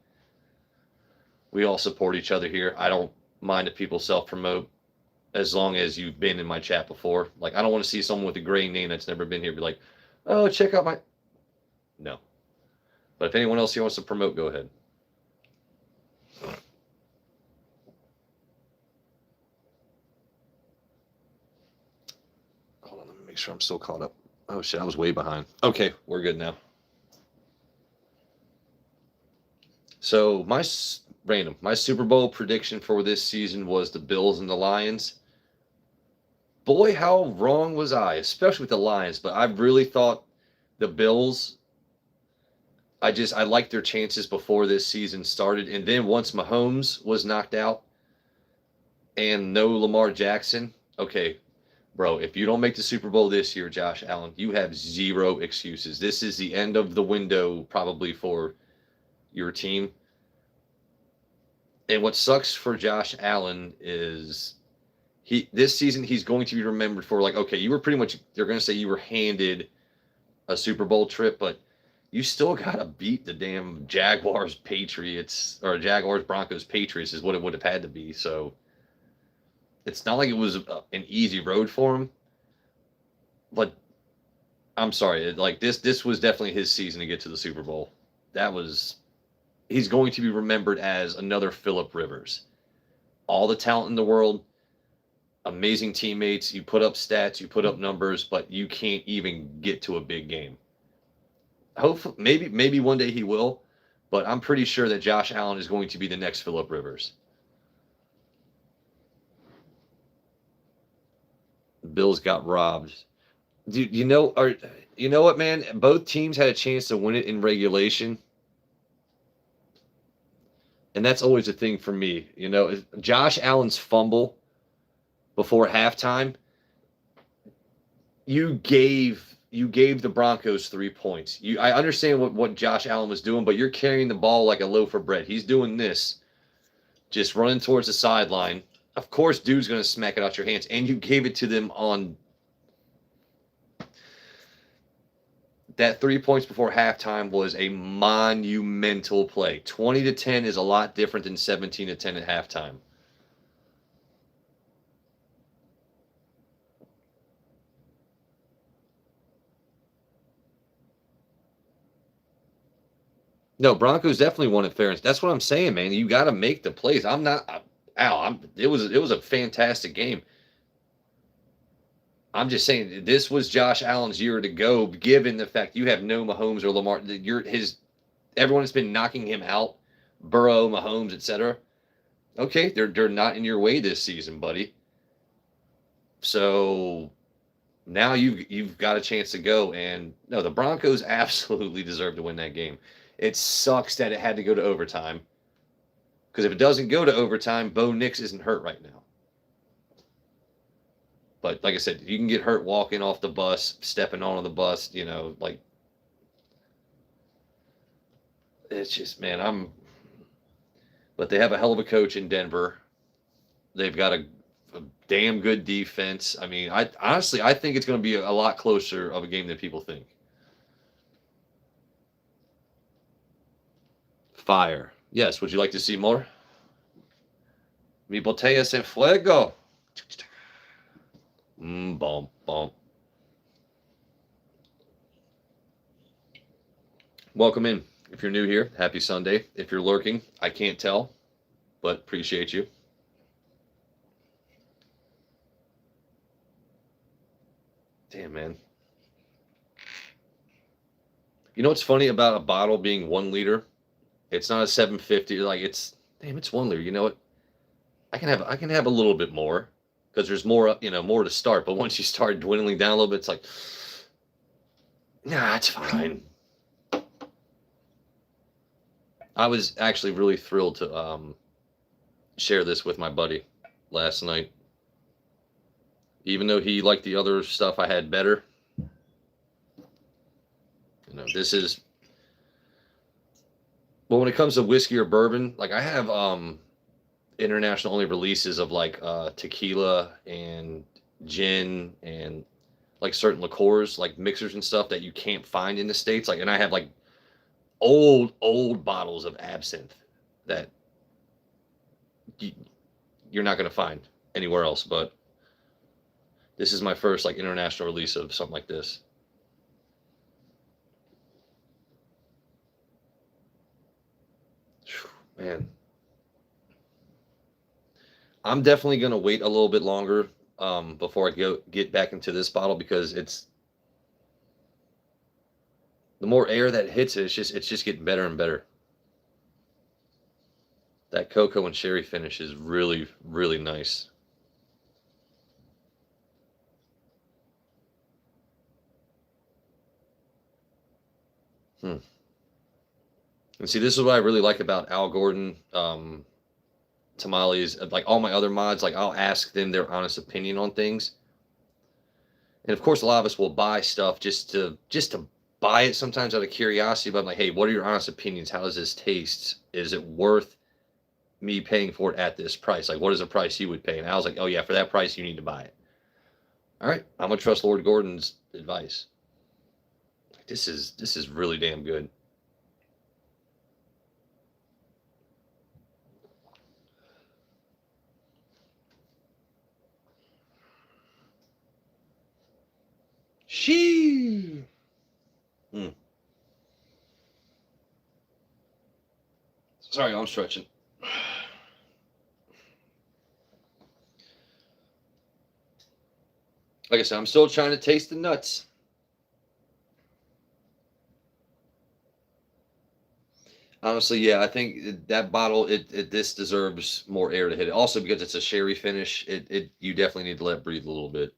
we all support each other here. I don't mind if people self promote as long as you've been in my chat before. Like, I don't want to see someone with a gray name that's never been here be like, oh, check out my. No. But if anyone else here wants to promote, go ahead. Hold on, let me make sure I'm still caught up. Oh shit, I was way behind. Okay, we're good now. So my Super Bowl prediction for this season was the Bills and the Lions. Boy, how wrong was I, especially with the Lions. But I really thought the Bills. I liked their chances before this season started, and then once Mahomes was knocked out and no Lamar Jackson, okay, bro, if you don't make the Super Bowl this year, Josh Allen, you have zero excuses. This is the end of the window probably for your team. And what sucks for Josh Allen is this season he's going to be remembered for like, okay, you were pretty much they're going to say you were handed a Super Bowl trip, but you still got to beat the damn Jaguars Patriots or Jaguars Broncos Patriots is what it would have had to be. So it's not like it was an easy road for him, but I'm sorry, like this was definitely his season to get to the Super Bowl. That was he's going to be remembered as another Phillip Rivers. All the talent in the world, amazing teammates, you put up stats, you put up numbers, but you can't even get to a big game. Hopefully maybe one day he will, but I'm pretty sure that Josh Allen is going to be the next Phillip Rivers. The Bills got robbed. Dude, you know what, man? Both teams had a chance to win it in regulation. And that's always a thing for me. Josh Allen's fumble before halftime, you gave the Broncos 3 points. I understand what Josh Allen was doing, but you're carrying the ball like a loaf of bread. He's doing this, just running towards the sideline. Of course, dude's gonna smack it out your hands, and you gave it to them on that 3 points before halftime was a monumental play. 20-10 is a lot different than 17-10 at halftime. No, Broncos definitely won it fair. That's what I'm saying, man. You got to make the plays. I'm not, Al. It was a fantastic game. I'm just saying this was Josh Allen's year to go, given the fact you have no Mahomes or Lamar. Everyone has been knocking him out, Burrow, Mahomes, etc. Okay, they're not in your way this season, buddy. So now you've got a chance to go, and no, the Broncos absolutely deserve to win that game. It sucks that it had to go to overtime, because if it doesn't go to overtime, Bo Nix isn't hurt right now. But like I said, you can get hurt walking off the bus, stepping on the bus, like it's just, man, but they have a hell of a coach in Denver. They've got a damn good defense. I mean, I think it's going to be a lot closer of a game than people think. Fire. Yes, would you like to see more? Mi botellas en fuego. Bomb, bomb. Welcome in. If you're new here, happy Sunday. If you're lurking, I can't tell, but appreciate you. Damn, man. You know what's funny about a bottle being 1 liter? It's not a 750. Like it's 1 liter. You know what? I can have a little bit more because there's more more to start. But once you start dwindling down a little bit, it's like, nah, it's fine. I was actually really thrilled to share this with my buddy last night. Even though he liked the other stuff I had better, this is. But when it comes to whiskey or bourbon, like I have international only releases of like tequila and gin and like certain liqueurs, like mixers and stuff that you can't find in the States. Like, and I have like old bottles of absinthe that you're not going to find anywhere else. But this is my first like international release of something like this. Man, I'm definitely going to wait a little bit longer before I get back into this bottle because The more air that hits it, it's just getting better and better. That cocoa and sherry finish is really, really nice. Hmm. And see, this is what I really like about Al Gordon tamales. Like all my other mods, like I'll ask them their honest opinion on things. And of course, a lot of us will buy stuff just to buy it sometimes out of curiosity. But I'm like, hey, what are your honest opinions? How does this taste? Is it worth me paying for it at this price? Like, what is the price you would pay? And I was like, oh yeah, for that price, you need to buy it. All right, I'm gonna trust Lord Gordon's advice. This is really damn good. She. Mm. Sorry, I'm stretching. Like I said, I'm still trying to taste the nuts. Honestly, yeah, I think that bottle this deserves more air to hit it. Also because it's a sherry finish, it you definitely need to let it breathe a little bit.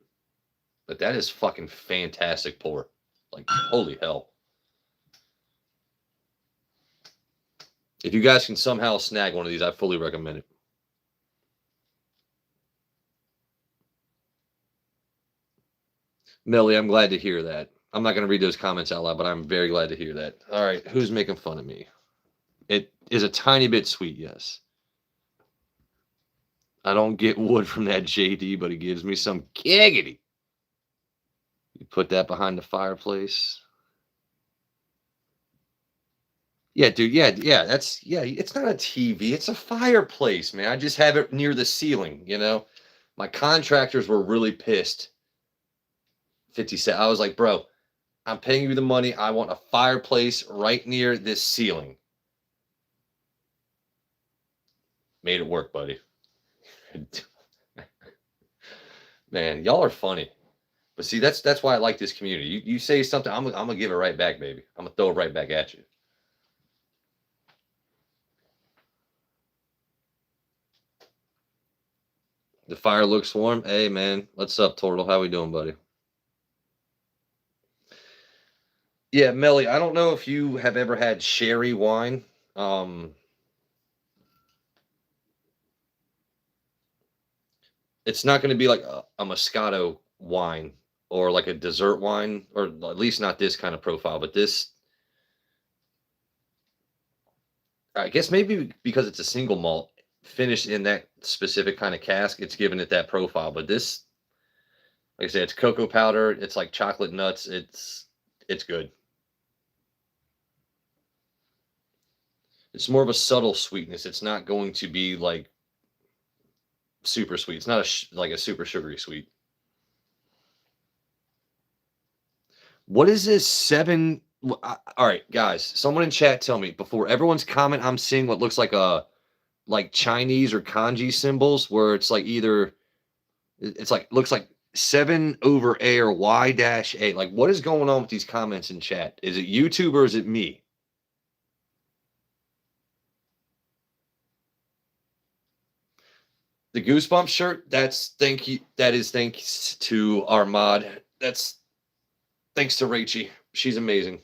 But that is fucking fantastic pour. Like holy hell. If you guys can somehow snag one of these, I fully recommend it. Melly, I'm glad to hear that. I'm not going to read those comments out loud, but I'm very glad to hear that. All right, who's making fun of me? It is a tiny bit sweet, yes. I don't get wood from that JD, but it gives me some giggity. You put that behind the fireplace. Yeah, dude. Yeah, yeah. It's not a TV. It's a fireplace, man. I just have it near the ceiling. My contractors were really pissed. 50 cents. I was like, bro, I'm paying you the money. I want a fireplace right near this ceiling. Made it work, buddy. Man, y'all are funny. But see, that's why I like this community. You say something, I'm gonna give it right back, baby. I'm gonna throw it right back at you. The fire looks warm. Hey man, what's up, Turtle? How we doing, buddy? Yeah, Melly, I don't know if you have ever had sherry wine. Um, it's not going to be like a Moscato wine or like a dessert wine, or at least not this kind of profile. But this, I guess maybe because it's a single malt finished in that specific kind of cask, it's given it that profile. But this, like I said, it's cocoa powder. It's like chocolate nuts. It's good. It's more of a subtle sweetness. It's not going to be like super sweet. It's not like a super sugary sweet. What is this seven? All right, guys. Someone in chat tell me before everyone's comment. I'm seeing what looks like like Chinese or kanji symbols where it's like either it's like looks like 7/A or Y-A. Like what is going on with these comments in chat? Is it YouTube or is it me? The Goosebumps shirt, that's thank you. That is thanks to our mod. That's thanks to Rachie. She's amazing.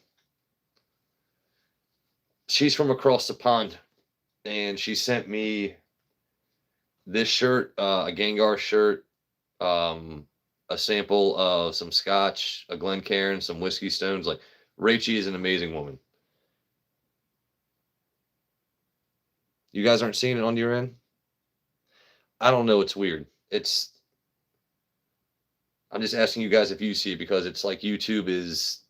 She's from across the pond, and she sent me this shirt, a Gengar shirt, a sample of some scotch, a Glencairn, some whiskey stones. Like Rachie is an amazing woman. You guys aren't seeing it on your end? I don't know. It's weird. I'm just asking you guys if you see it because it's like YouTube is.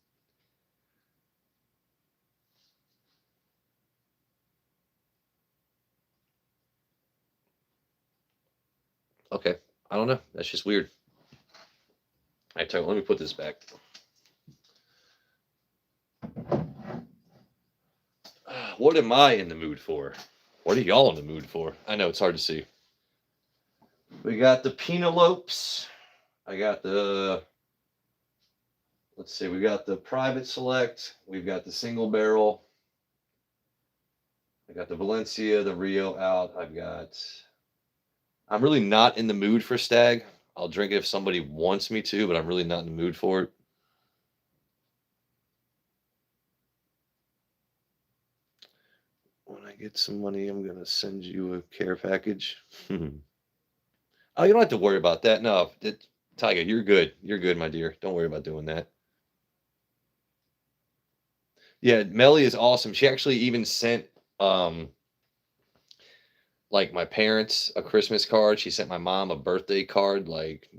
Okay. I don't know. That's just weird. I tell you, let me put this back. What am I in the mood for? What are y'all in the mood for? I know it's hard to see. We got the Penelopes. I got the let's see, we got the private select, we've got the single barrel, I got the Valencia, the Rio out. I'm really not in the mood for Stag. I'll drink it if somebody wants me to, but I'm really not in the mood for it. When I get some money, I'm going to send you a care package. Oh, you don't have to worry about that. No, Tiger, you're good. You're good, my dear. Don't worry about doing that. Yeah, Melly is awesome. She actually even sent like my parents a Christmas card. She sent my mom a birthday card. Like,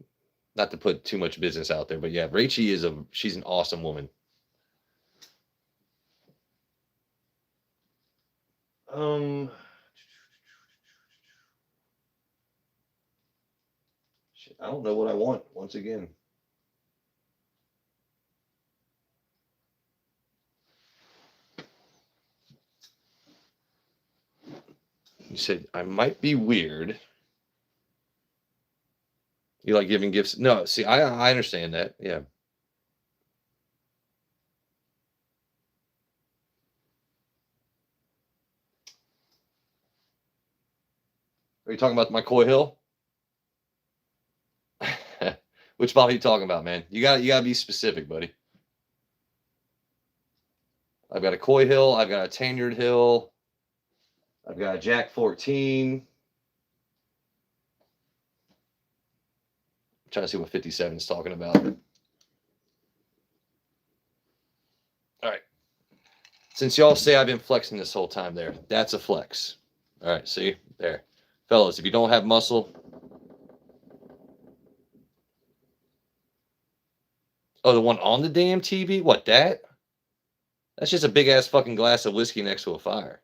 not to put too much business out there, but yeah, Rachie she's an awesome woman. Shit, I don't know what I want once again. You said I might be weird. You like giving gifts? No, see, I understand that. Yeah. Are you talking about my Coy Hill? Which bottle are you talking about, man? You gotta be specific, buddy. I've got a Coy Hill, I've got a Tanyard Hill, I've got a Jack 14. I'm trying to see what 57 is talking about. All right. Since y'all say I've been flexing this whole time there, that's a flex. All right, see? There. Fellas, if you don't have muscle. Oh, the one on the damn TV? What, that? That's just a big ass fucking glass of whiskey next to a fire.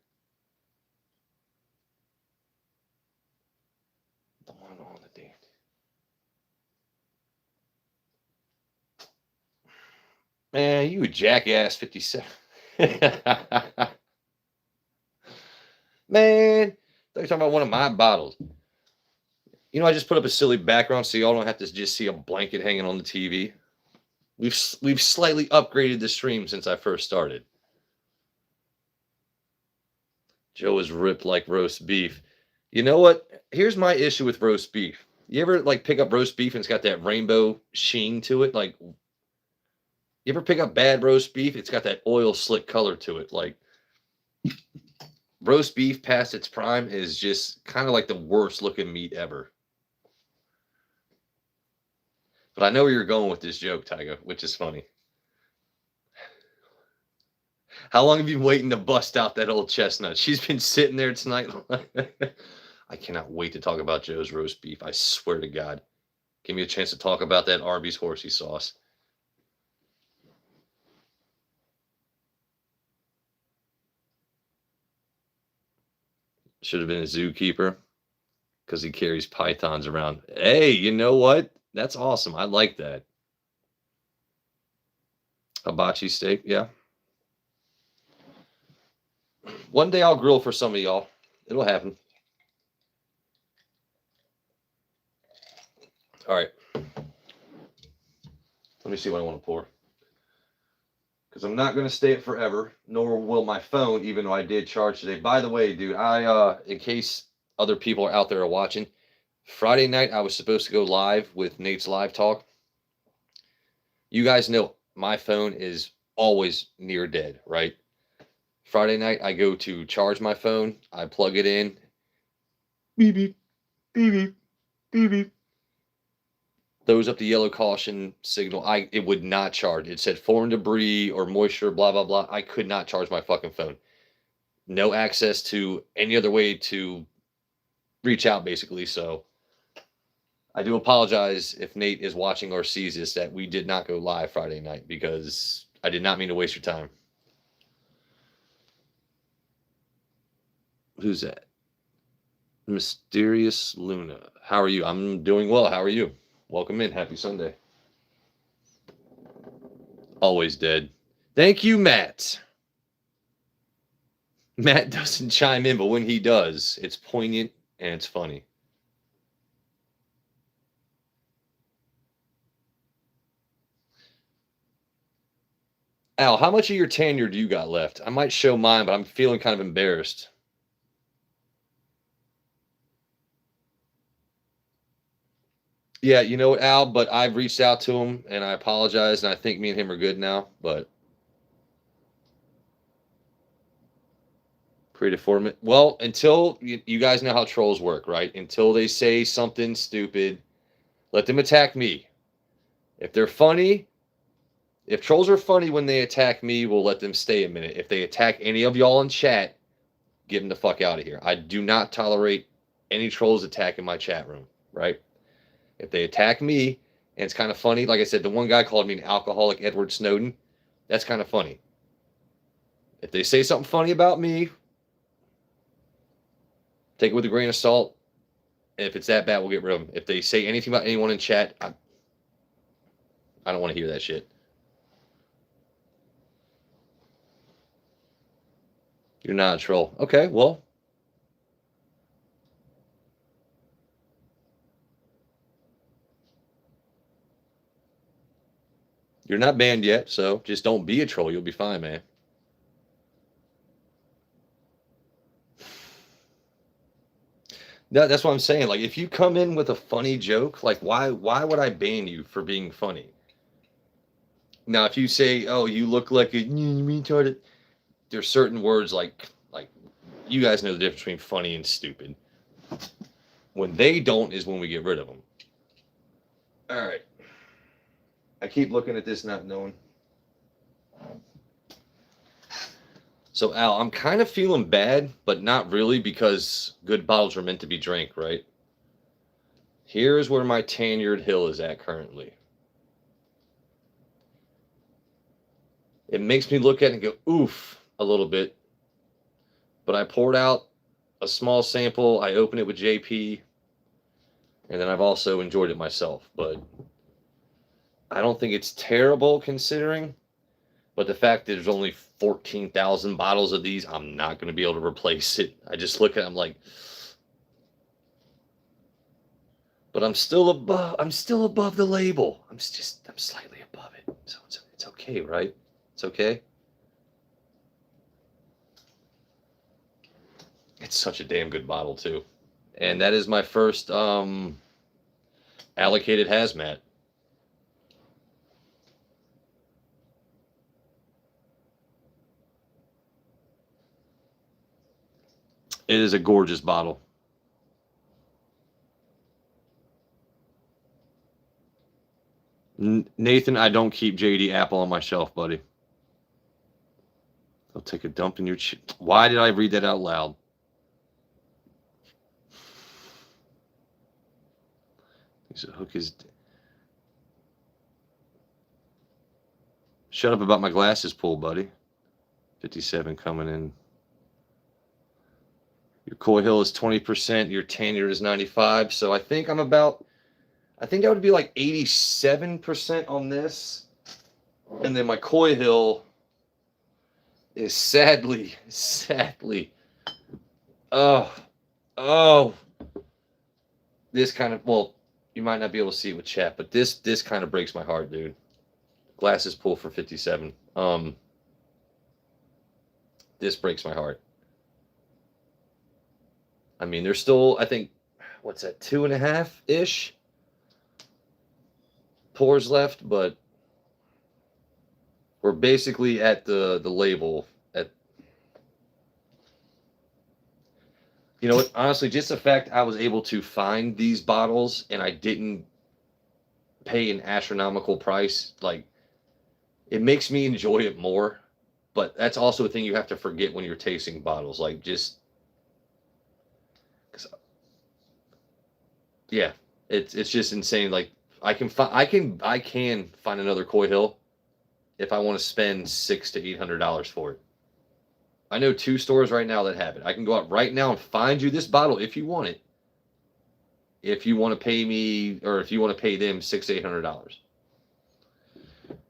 The one on the damn. Man, you jackass 57. Man, they're talking about one of my bottles. You know, I just put up a silly background so y'all don't have to just see a blanket hanging on the TV. We've slightly upgraded the stream since I first started. Joe is ripped like roast beef. You know what? Here's my issue with roast beef. You ever like pick up roast beef and it's got that rainbow sheen to it? Like, you ever pick up bad roast beef? It's got that oil slick color to it. Like, roast beef past its prime is just kind of like the worst looking meat ever. But I know where you're going with this joke, Tyga, which is funny. How long have you been waiting to bust out that old chestnut? She's been sitting there tonight. I cannot wait to talk about Joe's roast beef. I swear to God. Give me a chance to talk about that Arby's horsey sauce. Should have been a zookeeper because he carries pythons around. Hey, you know what? That's awesome. I like that. Hibachi steak, yeah. One day I'll grill for some of y'all. It'll happen. All right. Let me see what I want to pour. Because I'm not going to stay it forever, nor will my phone, even though I did charge today. By the way, dude, in case other people are out there watching, Friday night I was supposed to go live with Nate's Live Talk. You guys know my phone is always near dead, right? Friday night I go to charge my phone. I plug it in. Beep, beep, beep, beep, beep, beep. Throws up the yellow caution signal. It would not charge. It said foreign debris or moisture, blah, blah, blah. I could not charge my fucking phone. No access to any other way to reach out, basically. So I do apologize if Nate is watching or sees this, that we did not go live Friday night because I did not mean to waste your time. Who's that? Mysterious Luna. How are you? I'm doing well. How are you? Welcome in. Happy Sunday. Always dead. Thank you, Matt. Matt doesn't chime in, but when he does, it's poignant and it's funny. Al, how much of your tenure do you got left? I might show mine, but I'm feeling kind of embarrassed. Yeah, you know what, Al, but I've reached out to him and I apologize, and I think me and him are good now, but creative format. Well, until you guys know how trolls work, right? Until they say something stupid, let them attack me. If they're funny, if trolls are funny when they attack me, we'll let them stay a minute. If they attack any of y'all in chat, get them the fuck out of here. I do not tolerate any trolls attacking my chat room, right? If they attack me, and it's kind of funny, like I said, the one guy called me an alcoholic Edward Snowden. That's kind of funny. If they say something funny about me, take it with a grain of salt. And if it's that bad, we'll get rid of them. If they say anything about anyone in chat, I don't want to hear that shit. You're not a troll. Okay, well. You're not banned yet, so just don't be a troll. You'll be fine, man. That's what I'm saying. Like, if you come in with a funny joke, like, why would I ban you for being funny? Now, if you say, "Oh, you look like a retarded," there's certain words like you guys know the difference between funny and stupid. When they don't is when we get rid of them. All right. I keep looking at this, not knowing. So, Al, I'm kind of feeling bad, but not really, because good bottles are meant to be drank, right? Here's where my tenured hill is at currently. It makes me look at it and go, oof, a little bit. But I poured out a small sample. I opened it with JP. And then I've also enjoyed it myself. But I don't think it's terrible considering. But the fact that there's only 14,000 bottles of these, I'm not going to be able to replace it. I just look at it, I'm like, but I'm still above the label. I'm slightly above it. So it's okay, right? It's okay. It's such a damn good bottle too. And that is my first allocated hazmat. It is a gorgeous bottle. Nathan, I don't keep JD Apple on my shelf, buddy. They'll take a dump in your Why did I read that out loud? The hook is. Shut up about my glasses pull, buddy. 57 coming in. Your Coy Hill is 20%. Your Tanner is 95. So I think I'm about. I think that would be like 87% on this. And then my Coy Hill is sadly. Oh. This kind of, well, you might not be able to see it with chat, but this kind of breaks my heart, dude. Glasses pull for 57. This breaks my heart. I mean, there's still, I think, what's that, 2.5-ish pours left, but we're basically at the label. You know what? Honestly, just the fact I was able to find these bottles and I didn't pay an astronomical price, like, it makes me enjoy it more. But that's also a thing you have to forget when you're tasting bottles. Like, just, yeah, it's just insane. Like, I can find another Coy Hill if I want to spend $600 to $800 for it. I know 2 stores right now that have it. I can go out right now and find you this bottle if you want it. If you want to pay me, or if you want to pay them $600 to $800.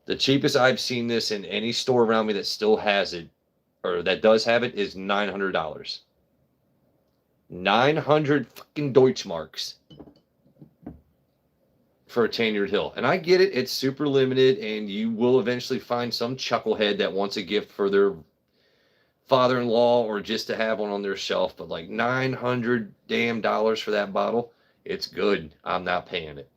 The cheapest I've seen this in any store around me that still has it, or that does have it, is $900. 900 fucking Deutschmarks for a tenured hill. And I get it, it's super limited, and you will eventually find some chucklehead that wants a gift for their father-in-law or just to have one on their shelf. But like 900 damn dollars for that bottle, it's good. I'm not paying it.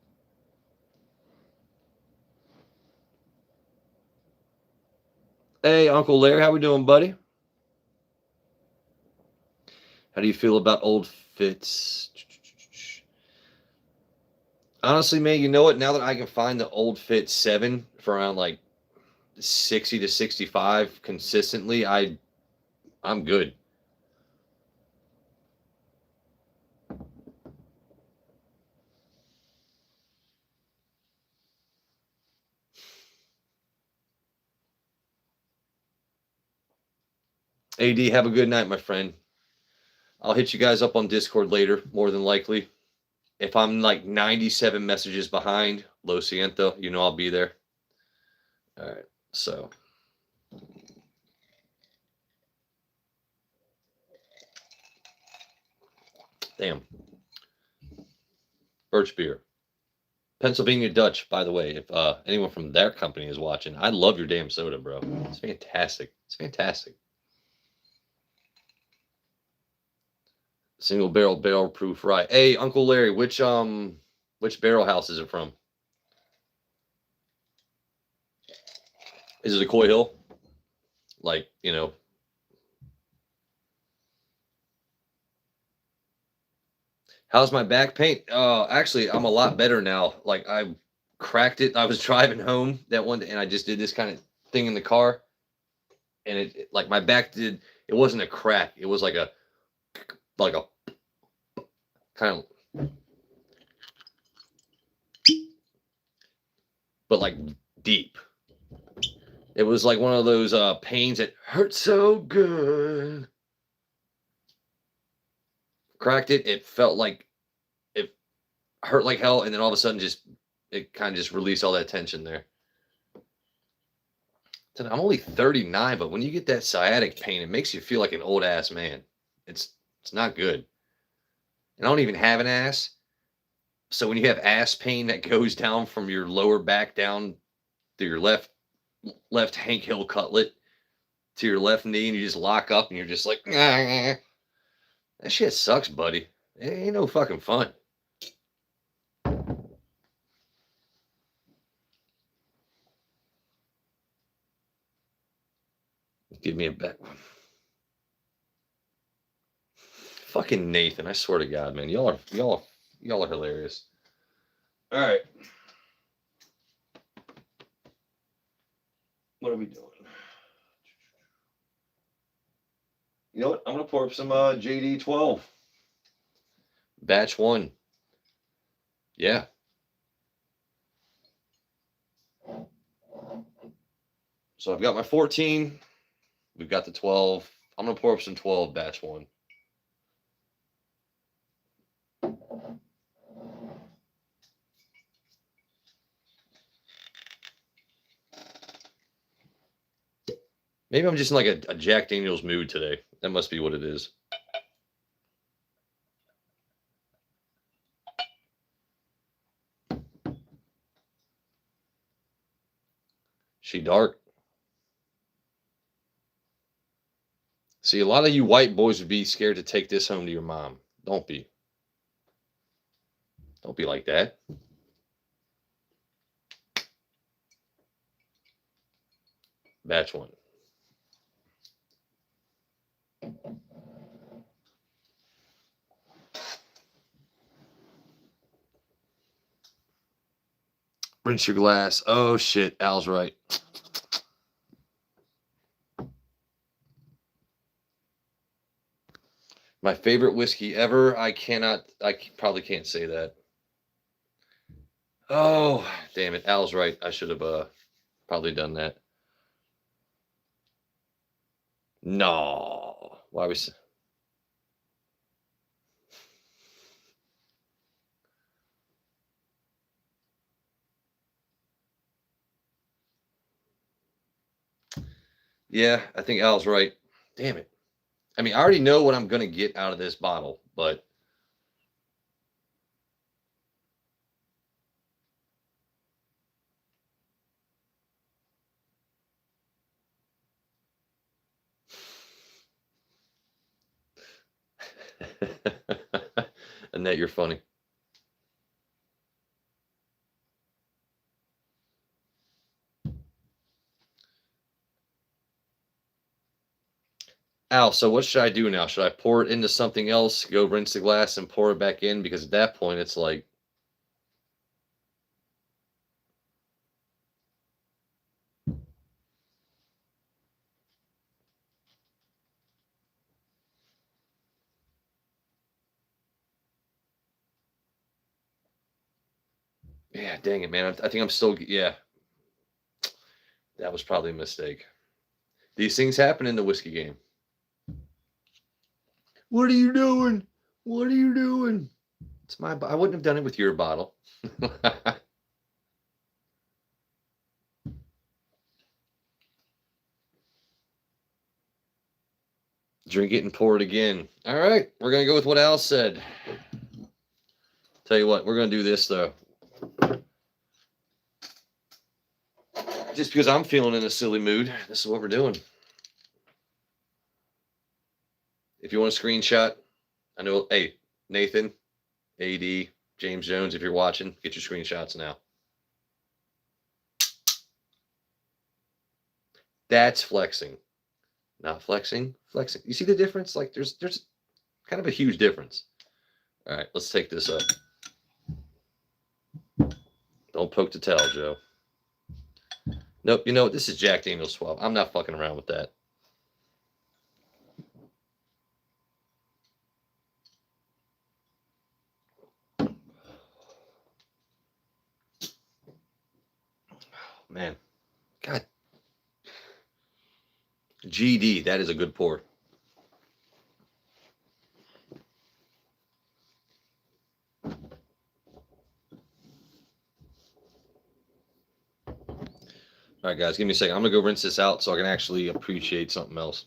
Hey, Uncle Larry, how we doing, buddy? How do you feel about old fits? Honestly, man, you know what? Now that I can find the old fit 7 for around like 60 to 65 consistently, I'm good. AD, have a good night, my friend. I'll hit you guys up on Discord later, more than likely. If I'm like 97 messages behind, Lo Siento, you know I'll be there. All right, so. Damn. Birch beer. Pennsylvania Dutch, by the way, if anyone from their company is watching, I love your damn soda, bro. It's fantastic. It's fantastic. Single barrel proof rye. Hey, Uncle Larry, which barrel house is it from? Is it a Coy Hill? Like, you know. How's my back pain? Actually, I'm a lot better now. Like I cracked it. I was driving home that one day and I just did this kind of thing in the car. And like my back did, it wasn't a crack. It was like a kind of, but like deep. It was like one of those pains that hurt so good. Cracked it. It felt like it hurt like hell. And then all of a sudden it kind of just released all that tension there. I'm only 39, but when you get that sciatic pain, it makes you feel like an old ass man. It's not good. And I don't even have an ass. So when you have ass pain that goes down from your lower back down to your left Hank Hill cutlet to your left knee, and you just lock up and you're just like, that shit sucks, buddy. It ain't no fucking fun. Give me a bet. Fucking Nathan, I swear to God, man, y'all are hilarious. All right, what are we doing? You know what? I'm gonna pour up some JD 12, batch 1. Yeah. So I've got my 14. We've got the 12. I'm gonna pour up some 12, batch 1. Maybe I'm just in like a Jack Daniels mood today. That must be what it is. She dark. See, a lot of you white boys would be scared to take this home to your mom. Don't be. Don't be like that. Batch 1. Rinse your glass. Oh shit, Al's right. My favorite whiskey ever. I probably can't say that. Oh, damn it. Al's right. I should have probably done that. No. Why was Yeah, I think Al's right. Damn it. I mean, I already know what I'm going to get out of this bottle, but Annette, you're funny. Al, so what should I do now? Should I pour it into something else, go rinse the glass, and pour it back in? Because at that point, it's like, yeah, dang it, man. I think I'm still, yeah, that was probably a mistake. These things happen in the whiskey game. What are you doing? What are you doing? It's my, I wouldn't have done it with your bottle. Drink it and pour it again. All right, we're gonna go with what Al said. Tell you what, we're gonna do this though. Just because I'm feeling in a silly mood, this is what we're doing. If you want a screenshot, I know, hey, Nathan, AD, James Jones, if you're watching, get your screenshots now. That's flexing. Not flexing, flexing. You see the difference? Like there's kind of a huge difference. All right, let's take this up. Don't poke the tail, Joe. Nope, you know what? This is Jack Daniel's 12. I'm not fucking around with that. Man, God. GD, that is a good pour. All right, guys, give me a second. I'm going to go rinse this out so I can actually appreciate something else.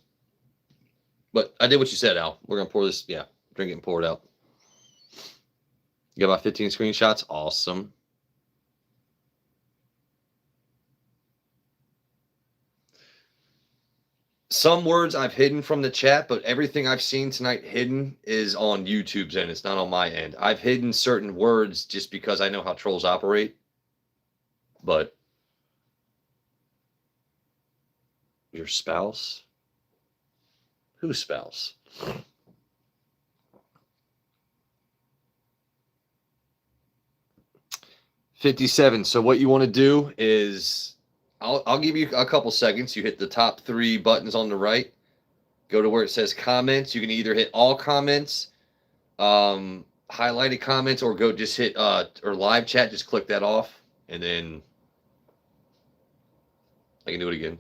But I did what you said, Al. We're going to pour this. Yeah, drink it and pour it out. You got about 15 screenshots? Awesome. Some words I've hidden from the chat, but everything I've seen tonight hidden is on YouTube's end. It's not on my end. I've hidden certain words just because I know how trolls operate. But your spouse? Whose spouse? 57. So what you want to do is I'll give you a couple seconds. You hit the top 3 buttons on the right. Go to where it says comments. You can either hit all comments, highlighted comments, or go just hit or live chat. Just click that off, and then I can do it again.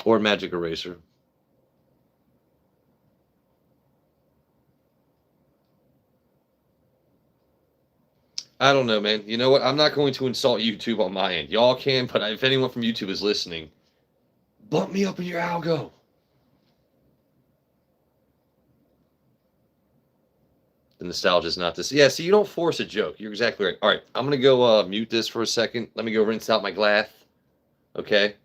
Or magic eraser. I don't know, man. You know what? I'm not going to insult YouTube on my end. Y'all can, but if anyone from YouTube is listening, bump me up in your algo. The nostalgia is not this. Yeah, see, you don't force a joke. You're exactly right. All right, I'm going to go mute this for a second. Let me go rinse out my glass. Okay.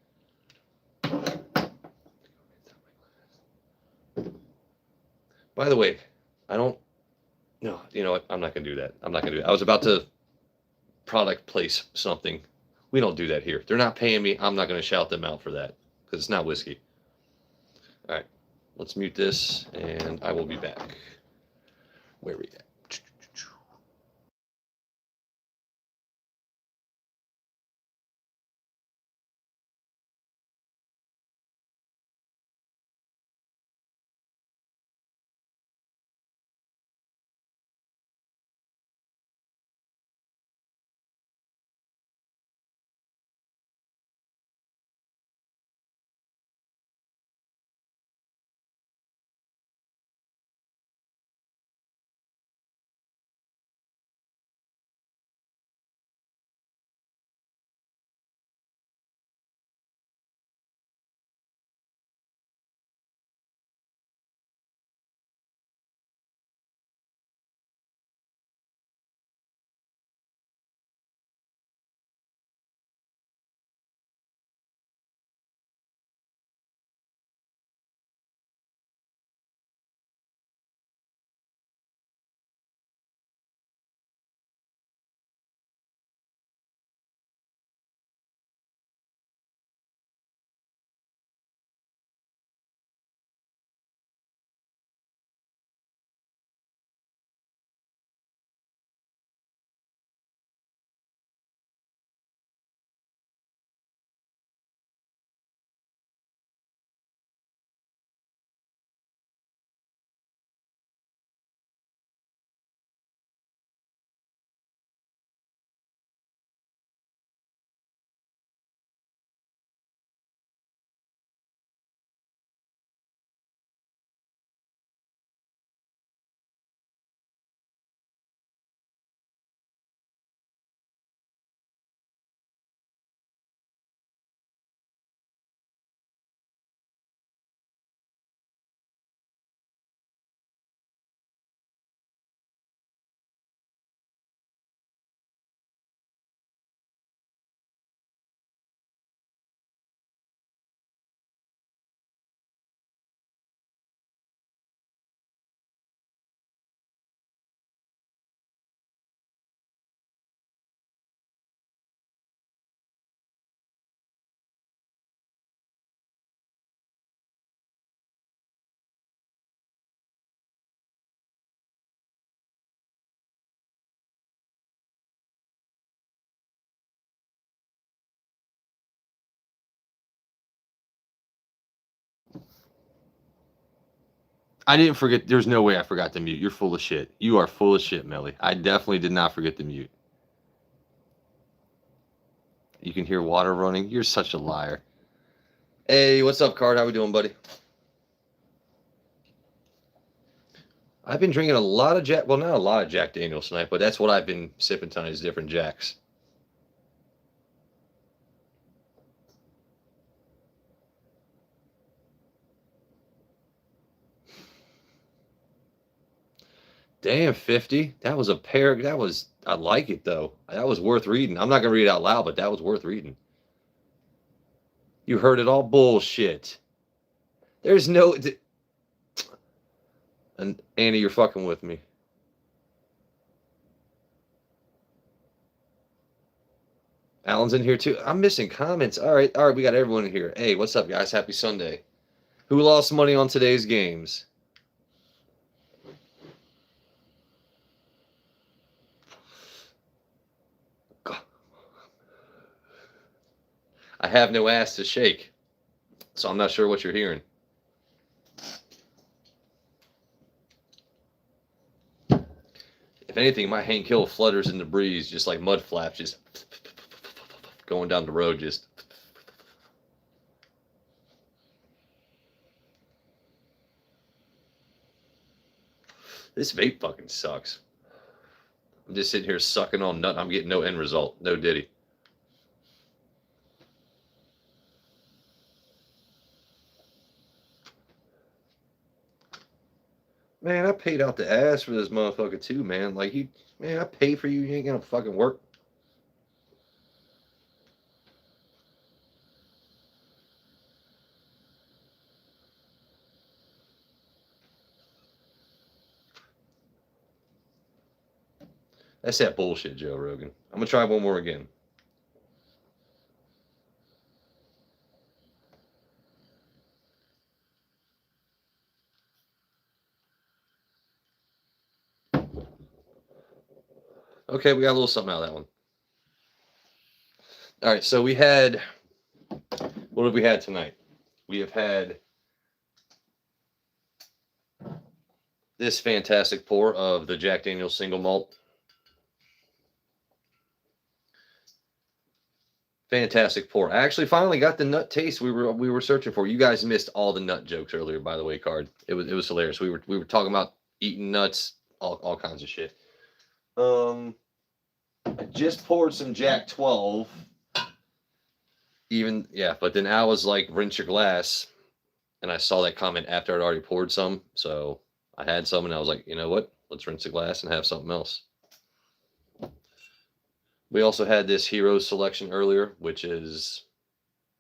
By the way, I don't. No, you know what? I'm not going to do that. I'm not going to do that. I was about to product place something. We don't do that here. They're not paying me. I'm not going to shout them out for that because it's not whiskey. All right, let's mute this, and I will be back. Where are we at? I didn't forget. There's no way I forgot to mute. You're full of shit. You are full of shit, Melly. I definitely did not forget to mute. You can hear water running. You're such a liar. Hey, what's up, Card? How we doing, buddy? I've been drinking a lot of Jack. Well, not a lot of Jack Daniels tonight, but that's what I've been sipping tonight is different Jacks. Damn, 50. That was a pair. That was, I like it though. That was worth reading. I'm not going to read it out loud, but that was worth reading. You heard it all bullshit. There's no. And Annie, you're fucking with me. Alan's in here too. I'm missing comments. All right, we got everyone in here. Hey, what's up, guys? Happy Sunday. Who lost money on today's games? I have no ass to shake, so I'm not sure what you're hearing. If anything, my Hank Hill flutters in the breeze, just like mud flaps, just going down the road, just. This vape fucking sucks. I'm just sitting here sucking on nut. I'm getting no end result. No diddy. Man, I paid out the ass for this motherfucker too, man. Like man, I pay for you. You ain't gonna fucking work. That's that bullshit, Joe Rogan. I'm gonna try one more again. Okay, we got a little something out of that one. All right, so we had, what have we had tonight? We have had this fantastic pour of the Jack Daniel's single malt. Fantastic pour. I actually finally got the nut taste we were searching for. You guys missed all the nut jokes earlier, by the way, Card. It was hilarious. We were talking about eating nuts, all kinds of shit. I just poured some Jack 12. But then I was like, rinse your glass. And I saw that comment after I'd already poured some. So I had some and I was like, you know what? Let's rinse the glass and have something else. We also had this Heroes selection earlier, which is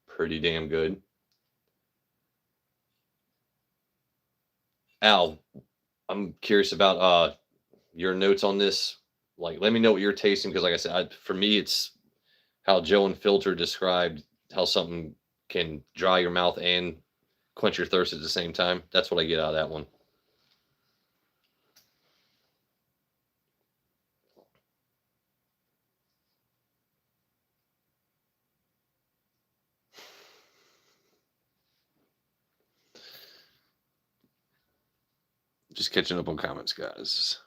pretty damn good. Al, I'm curious about your notes on this. Like, let me know what you're tasting because, like I said, for me, it's how Joe and Filter described how something can dry your mouth and quench your thirst at the same time. That's what I get out of that one. Just catching up on comments, guys.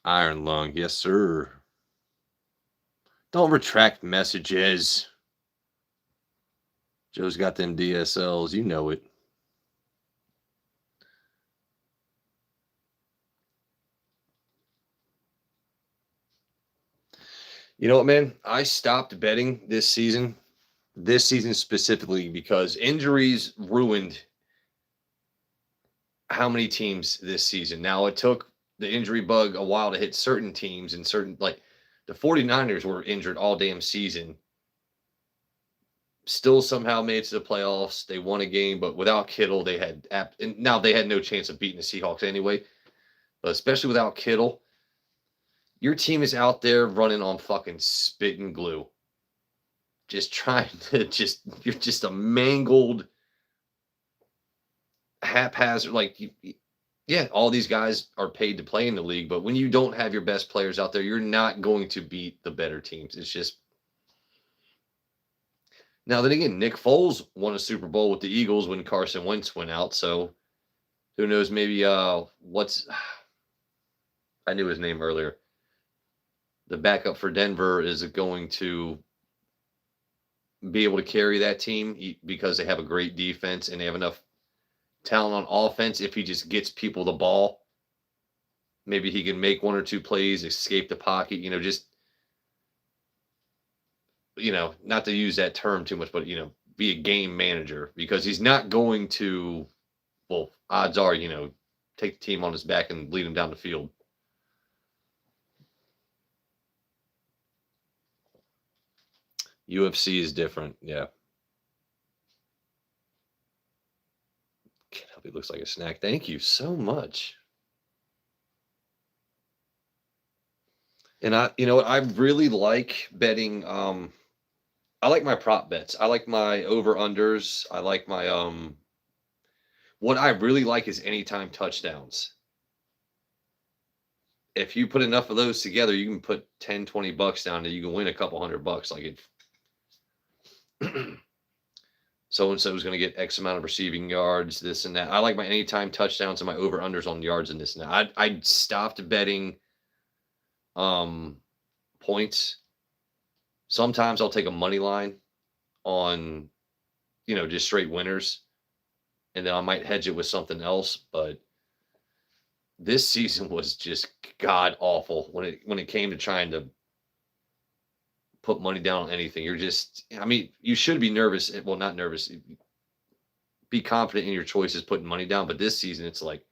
Iron Lung, yes, sir. Don't retract messages. Joe's got them DSLs, you know it. You know what, man? I stopped betting this season specifically because injuries ruined how many teams this season. Now, it took the injury bug a while to hit certain teams and certain, like the 49ers were injured all damn season. Still somehow made it to the playoffs. They won a game, but without Kittle, they had no chance of beating the Seahawks anyway. But especially without Kittle, your team is out there running on fucking spit and glue. Just trying to you're just a mangled, haphazard, all these guys are paid to play in the league, but when you don't have your best players out there, you're not going to beat the better teams. It's just. Now then again, Nick Foles won a Super Bowl with the Eagles when Carson Wentz went out, so Who knows? Maybe what's I knew his name earlier. The backup for Denver is going to be able to carry that team because they have a great defense and they have enough talent on offense. If he just gets people the ball, maybe he can make one or two plays, escape the pocket. Just not to use that term too much, but be a game manager because he's not going to. Well, odds are, take the team on his back and lead him down the field. UFC is different, yeah. Can't help it looks like a snack. Thank you so much. And you know what, I really like betting. I like my prop bets. I like my over unders. I like my what I really like is anytime touchdowns. If you put enough of those together, you can put 10, $20 down and you can win a couple $100. Like it so and so is going to get X amount of receiving yards, this and that. I like my anytime touchdowns and my over unders on yards and this and that. I stopped betting points. Sometimes I'll take a money line on just straight winners, and then I might hedge it with something else. But this season was just god awful when it came to trying to put money down on anything. You should be nervous. Well, not nervous. Be confident in your choices putting money down. But this season, it's like,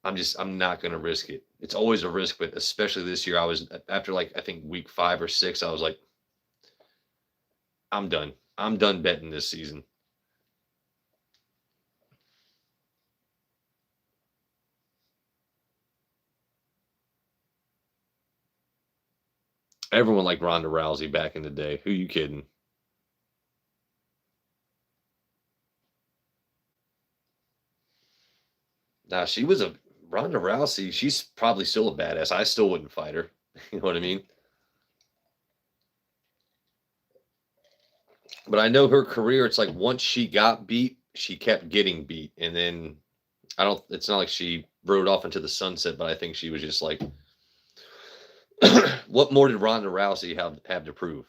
I'm not going to risk it. It's always a risk, but especially this year, I was after I think week 5 or 6, I was like, I'm done. I'm done betting this season. Everyone liked Ronda Rousey back in the day. Who you kidding? Nah, she was a Ronda Rousey. She's probably still a badass. I still wouldn't fight her. You know what I mean? But I know her career. It's like once she got beat, she kept getting beat, and then I don't. It's not like she rode off into the sunset. But I think she was just like, what more did Ronda Rousey have to prove?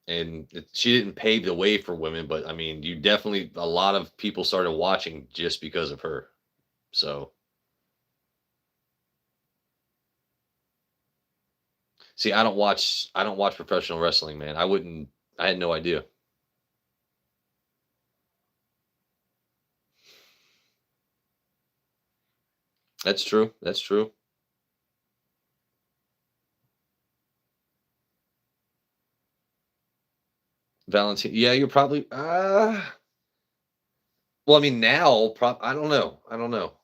And she didn't pave the way for women, but I mean, you definitely a lot of people started watching just because of her. So, see, I don't watch professional wrestling, man. I wouldn't. I had no idea. That's true. That's true. Valentine. Yeah, you're probably. Well, I mean, now, I don't know. I don't know.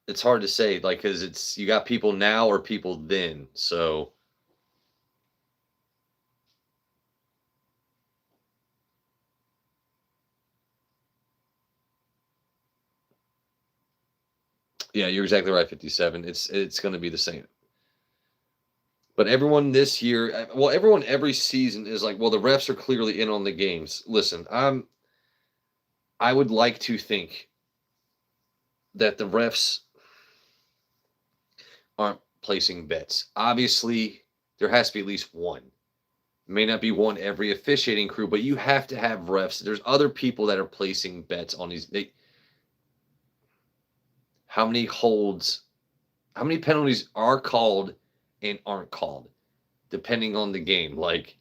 It's hard to say, like, because it's you got people now or people then. So, yeah, you're exactly right. 57. It's going to be the same. But everyone this year, well, everyone every season is like, well, the refs are clearly in on the games. Listen, I would like to think that the refs aren't placing bets. Obviously, there has to be at least one. May not be one every officiating crew, but you have to have refs. There's other people that are placing bets on these. How many holds, how many penalties are called and aren't called, depending on the game. Like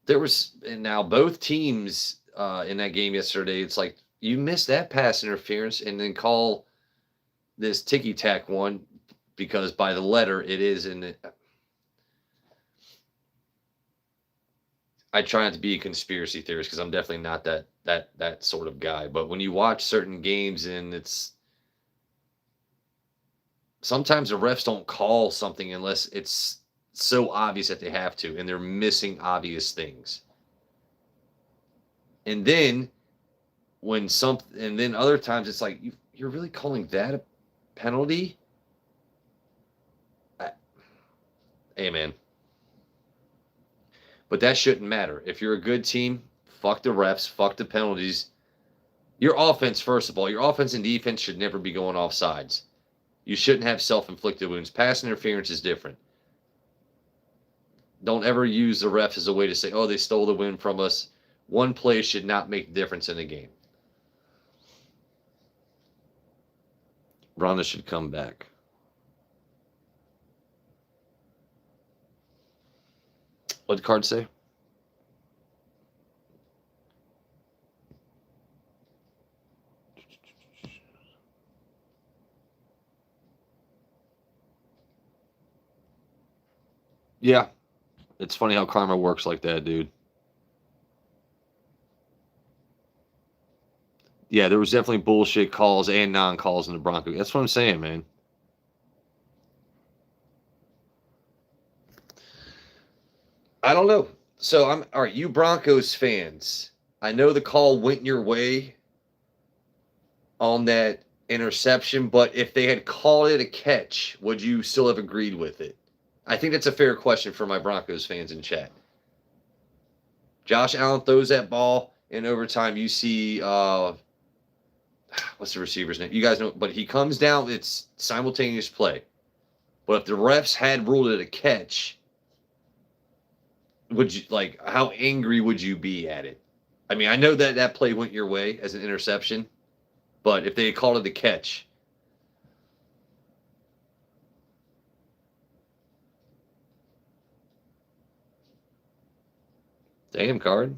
there was, and now both teams in that game yesterday, it's like you missed that pass interference and then call this ticky tack one because by the letter it is in the. I try not to be a conspiracy theorist because I'm definitely not that sort of guy. But when you watch certain games and it's sometimes the refs don't call something unless it's so obvious that they have to, and they're missing obvious things. And then and then other times it's like you're really calling that a penalty? Hey man, but that shouldn't matter. If you're a good team, fuck the refs, fuck the penalties. Your offense, first of all, your offense and defense should never be going off sides. You shouldn't have self-inflicted wounds. Pass interference is different. Don't ever use the refs as a way to say, oh, they stole the win from us. One play should not make the difference in a game. Ronda should come back. What did the card say? Yeah. It's funny how karma works like that, dude. Yeah, there was definitely bullshit calls and non-calls in the Broncos. That's what I'm saying, man. I don't know. So I'm all right, you Broncos fans. I know the call went your way on that interception, but if they had called it a catch, would you still have agreed with it? I think that's a fair question for my Broncos fans in chat. Josh Allen throws that ball in overtime. You see, what's the receiver's name? You guys know, but he comes down. It's simultaneous play. But if the refs had ruled it a catch, would you like? How angry would you be at it? I mean, I know that that play went your way as an interception, but if they had called it a catch. Damn card.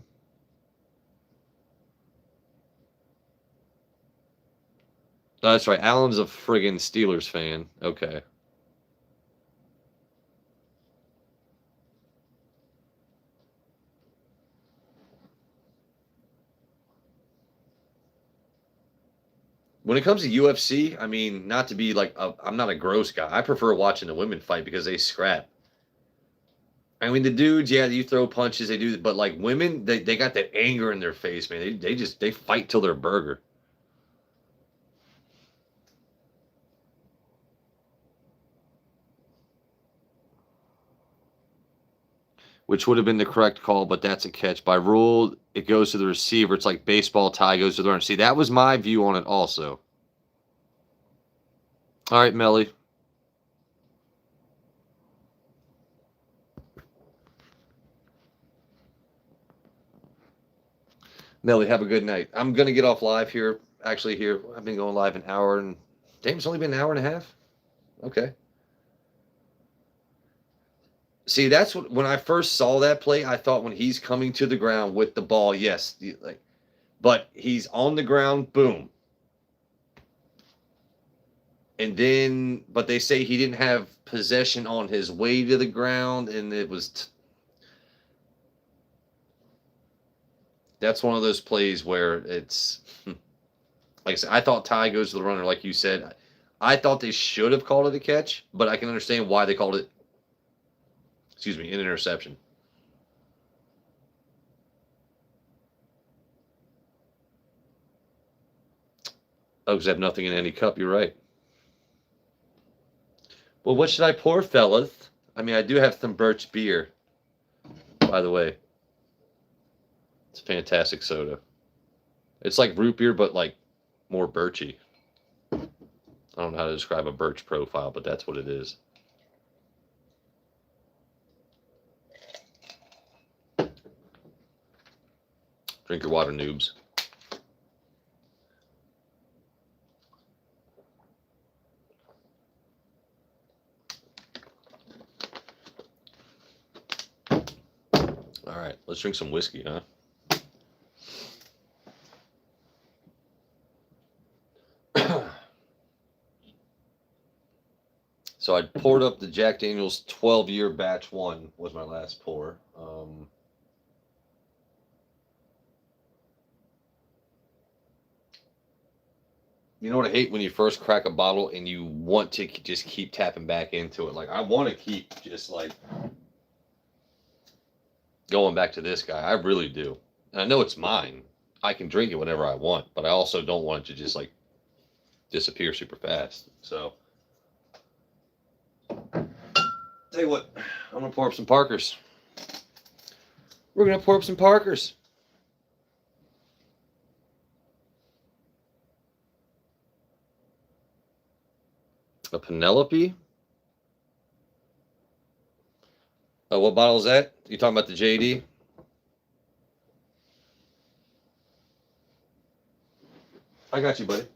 Oh, that's right. Allen's a friggin' Steelers fan. Okay. When it comes to UFC, I mean, not to be like, I'm not a gross guy. I prefer watching the women fight because they scrap. I mean, the dudes, yeah, you throw punches, they do, but like women, they got that anger in their face, man. They fight till they're burger. Which would have been the correct call, but that's a catch. By rule, it goes to the receiver. It's like baseball tie goes to the runner. See, that was my view on it also. All right, Melly. Melly, have a good night. I'm going to get off live here. Actually, here, I've been going live an hour and, damn, it's only been an hour and a half? Okay. See, that's what when I first saw that play, I thought when he's coming to the ground with the ball, yes, like, but he's on the ground, boom. And then, but they say he didn't have possession on his way to the ground, and it was. That's one of those plays where it's, like I said, I thought Ty goes to the runner, like you said. I thought they should have called it a catch, but I can understand why they called it, excuse me, an interception. Oaks have nothing in any cup. You're right. Well, what should I pour, fellas? I mean, I do have some birch beer, by the way. It's a fantastic soda. It's like root beer, but like more birchy. I don't know how to describe a birch profile, but that's what it is. Drink your water, noobs. All right, let's drink some whiskey, huh? So I poured up the Jack Daniel's 12-year batch 1 was my last pour. You know what I hate when you first crack a bottle and you want to just keep tapping back into it. Like I want to keep just like going back to this guy. I really do. And I know it's mine. I can drink it whenever I want, but I also don't want it to just like disappear super fast. So tell you what, I'm gonna pour up some Parkers. We're gonna pour up some Parkers. A Penelope. Oh, what bottle is that? You talking about the JD? I got you, buddy.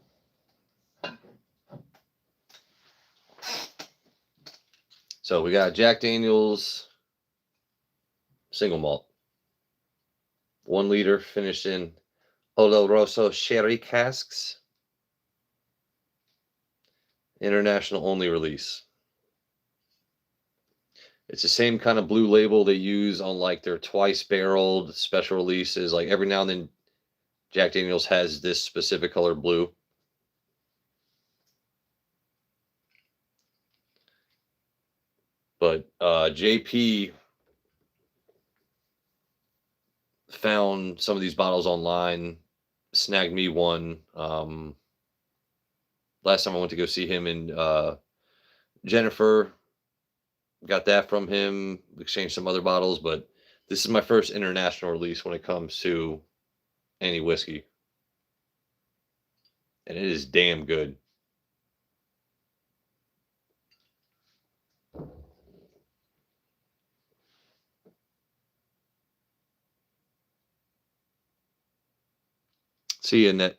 So we got Jack Daniel's single malt. 1 liter finished in Oloroso sherry casks. International only release. It's the same kind of blue label they use on like their twice barreled special releases. Like every now and then Jack Daniel's has this specific color blue. But JP found some of these bottles online, snagged me one. Last time I went to go see him in Jennifer, got that from him, exchanged some other bottles, but this is my first international release when it comes to any whiskey. And it is damn good. See you, Annette.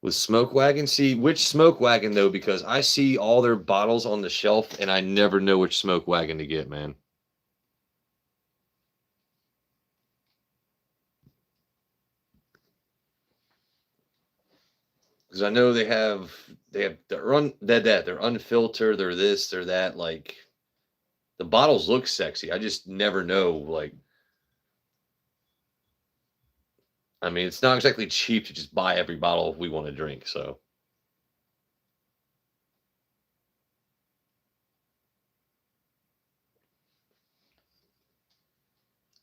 With Smoke Wagon, see which Smoke Wagon though, because I see all their bottles on the shelf and I never know which Smoke Wagon to get, man. Because I know they're unfiltered, they're this, they're that. Like the bottles look sexy. I just never know. Like, I mean, it's not exactly cheap to just buy every bottle we want to drink. So,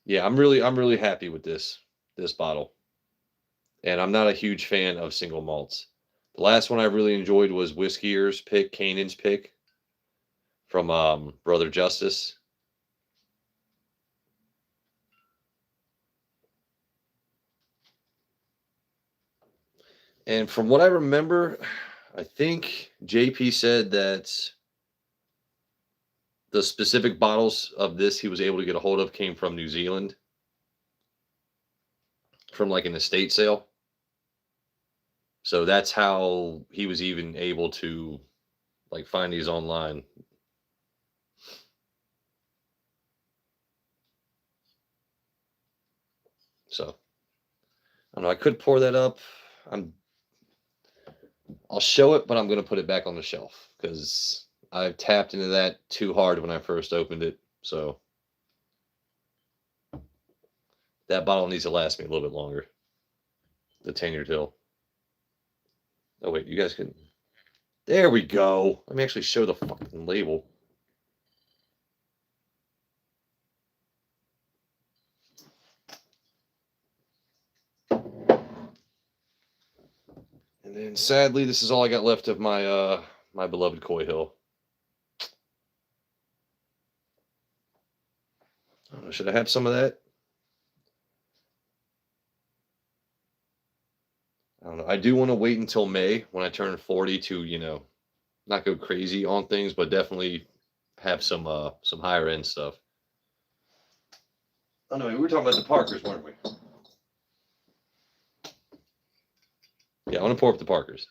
yeah, I'm really happy with this bottle. And I'm not a huge fan of single malts. The last one I really enjoyed was Whiskeyer's pick, Kanan's pick from Brother Justice. And from what I remember, I think JP said that the specific bottles of this he was able to get a hold of came from New Zealand, from like an estate sale. So that's how he was even able to like find these online. So I don't know. I could pour that up. I'll show it, but I'm going to put it back on the shelf because I've tapped into that too hard when I first opened it. So that bottle needs to last me a little bit longer. The 10-year till. Oh, wait, you guys can. There we go. Let me actually show the fucking label. And then sadly, this is all I got left of my my beloved Coy Hill. I don't know, should I have some of that? I don't know. I do want to wait until May when I turn 40 to, not go crazy on things, but definitely have some higher end stuff. Oh no, we were talking about the Parkers, weren't we? Yeah, I want to pour up the Parkers.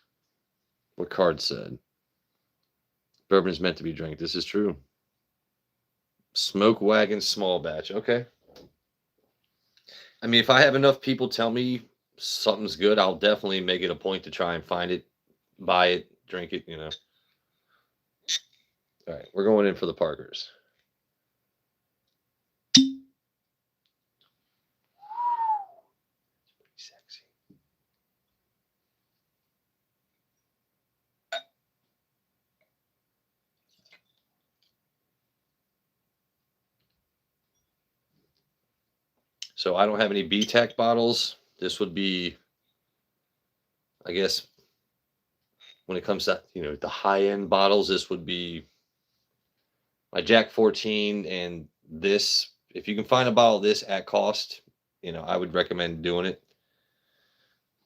What card said? Bourbon is meant to be drank. This is true. Smoke Wagon small batch. Okay. I mean, if I have enough people tell me something's good, I'll definitely make it a point to try and find it, buy it, drink it, All right, we're going in for the Parkers. Sexy. So I don't have any BTAC bottles. This would be, I guess, when it comes to, the high-end bottles, this would be my Jack 14 and this. If you can find a bottle of this at cost, I would recommend doing it.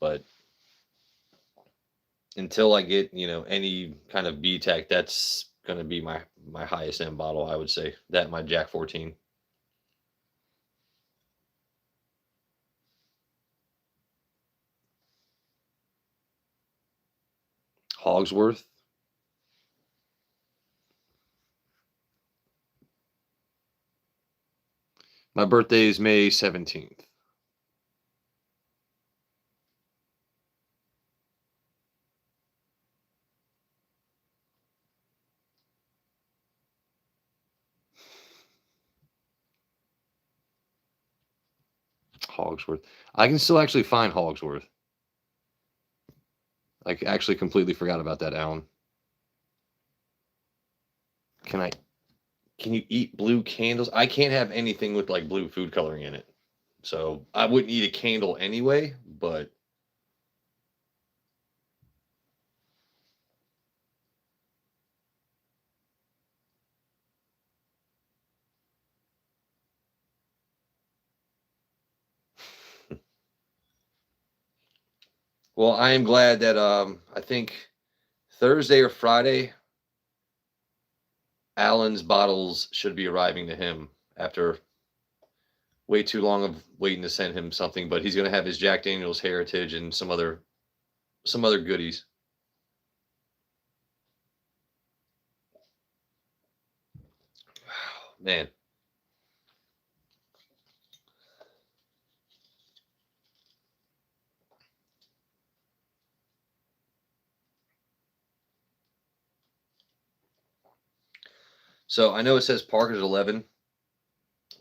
But until I get, any kind of BTAC, that's gonna be my highest end bottle, I would say. That my Jack 14. Hogsworth. My birthday is May 17th. Hogsworth. I can still actually find Hogsworth. I actually completely forgot about that, Alan. Can I? Can you eat blue candles? I can't have anything with like blue food coloring in it. So I wouldn't eat a candle anyway, but well, I am glad that I think Thursday or Friday, Alan's bottles should be arriving to him after way too long of waiting to send him something, but he's gonna have his Jack Daniels Heritage and some other goodies. Man. So I know it says Parker's 11,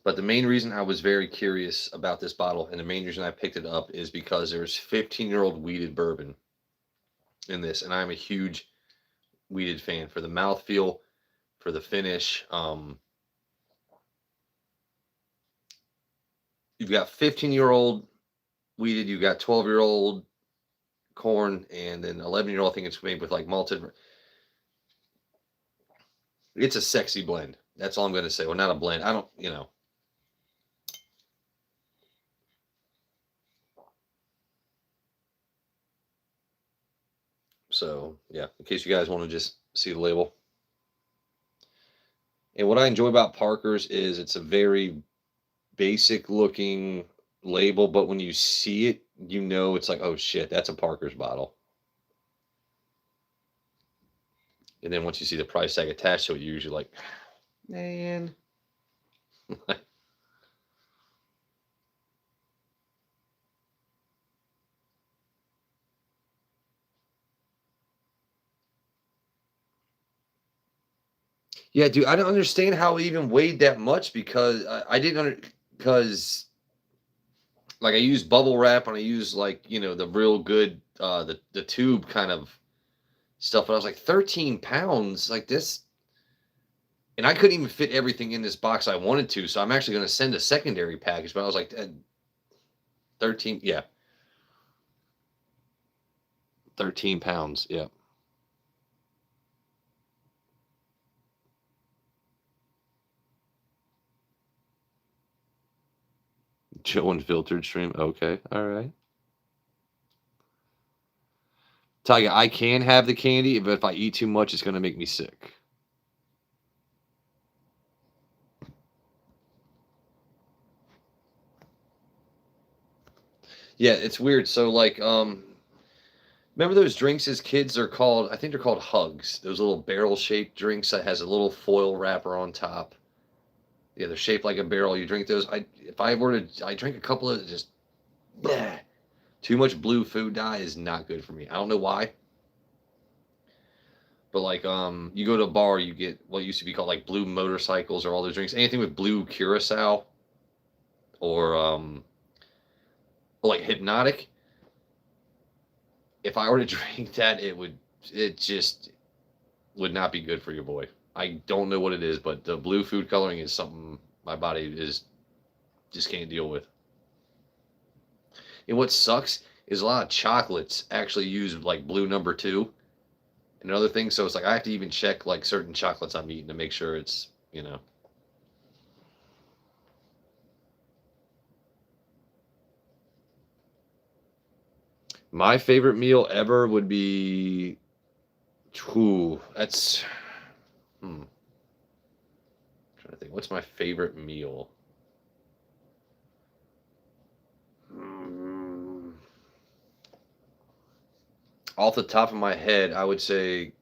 but the main reason I was very curious about this bottle and the main reason I picked it up is because there's 15-year-old wheated bourbon in this, and I'm a huge wheated fan for the mouthfeel, for the finish. You've got 15-year-old wheated, you've got 12-year-old corn, and then 11-year-old. I think it's made with like malted. It's a sexy blend. That's all I'm going to say. Well, not a blend. I don't. So yeah, in case you guys want to just see the label. And what I enjoy about Parker's is it's a very basic looking label, but when you see it, it's like, oh shit, that's a Parker's bottle. And then once you see the price tag attached to it, you're usually like, man. Yeah, dude, I don't understand how it even weighed that much because I didn't because like I use bubble wrap and I use like the real good the tube kind of stuff, but I was like 13 pounds like this, and I couldn't even fit everything in this box I wanted to, so I'm actually going to send a secondary package, but I was like 13, yeah, 13 pounds, yeah. Joe Unfiltered stream, okay, all right. Tell you, I can have the candy, but if I eat too much, it's going to make me sick. Yeah, it's weird. So like, remember those drinks as kids are called? I think they're called Hugs. Those little barrel-shaped drinks that has a little foil wrapper on top. Yeah, they're shaped like a barrel. You drink those. If I were to, I drink a couple of just, bleh. Too much blue food dye is not good for me. I don't know why, but like, you go to a bar, you get what used to be called like blue motorcycles or all those drinks. Anything with blue curacao or like hypnotic. If I were to drink that, it just would not be good for your boy. I don't know what it is, but the blue food coloring is something my body is just can't deal with. And what sucks is a lot of chocolates actually use like blue number two and other things. So it's like I have to even check like certain chocolates I'm eating to make sure it's. My favorite meal ever would be. Ooh, that's. Hmm, trying to think. What's my favorite meal? Mm, off the top of my head, I would say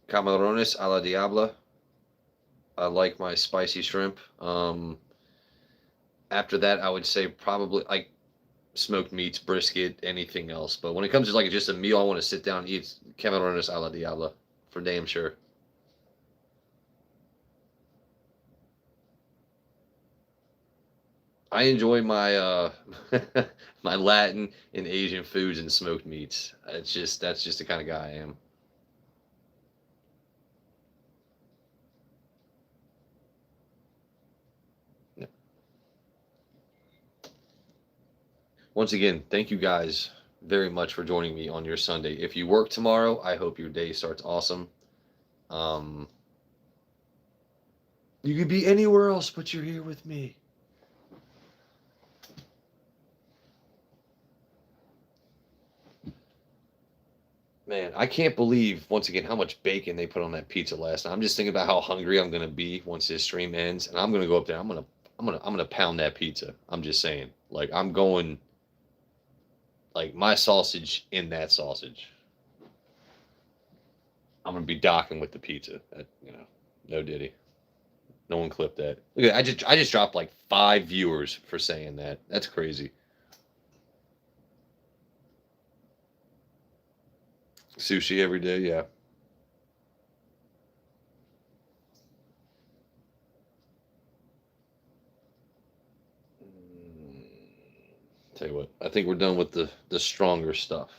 camarones a la diabla. I like my spicy shrimp. After that, I would say probably like smoked meats, brisket, anything else. But when it comes to like just a meal, I want to sit down and eat camarones a la diabla for damn sure. I enjoy my my Latin and Asian foods and smoked meats. It's just that's just the kind of guy I am. Yeah. Once again, thank you guys very much for joining me on your Sunday. If you work tomorrow, I hope your day starts awesome. Um, you could be anywhere else, but you're here with me. Man, I can't believe once again how much bacon they put on that pizza last night. I'm just thinking about how hungry I'm gonna be once this stream ends, and I'm gonna go up there. I'm gonna pound that pizza. I'm just saying, like I'm going like my sausage in that sausage. I'm gonna be docking with the pizza. No diddy. No one clipped that. Look at I just dropped like 5 viewers for saying that. That's crazy. Sushi every day, yeah. Mm, tell you what, I think we're done with the stronger stuff.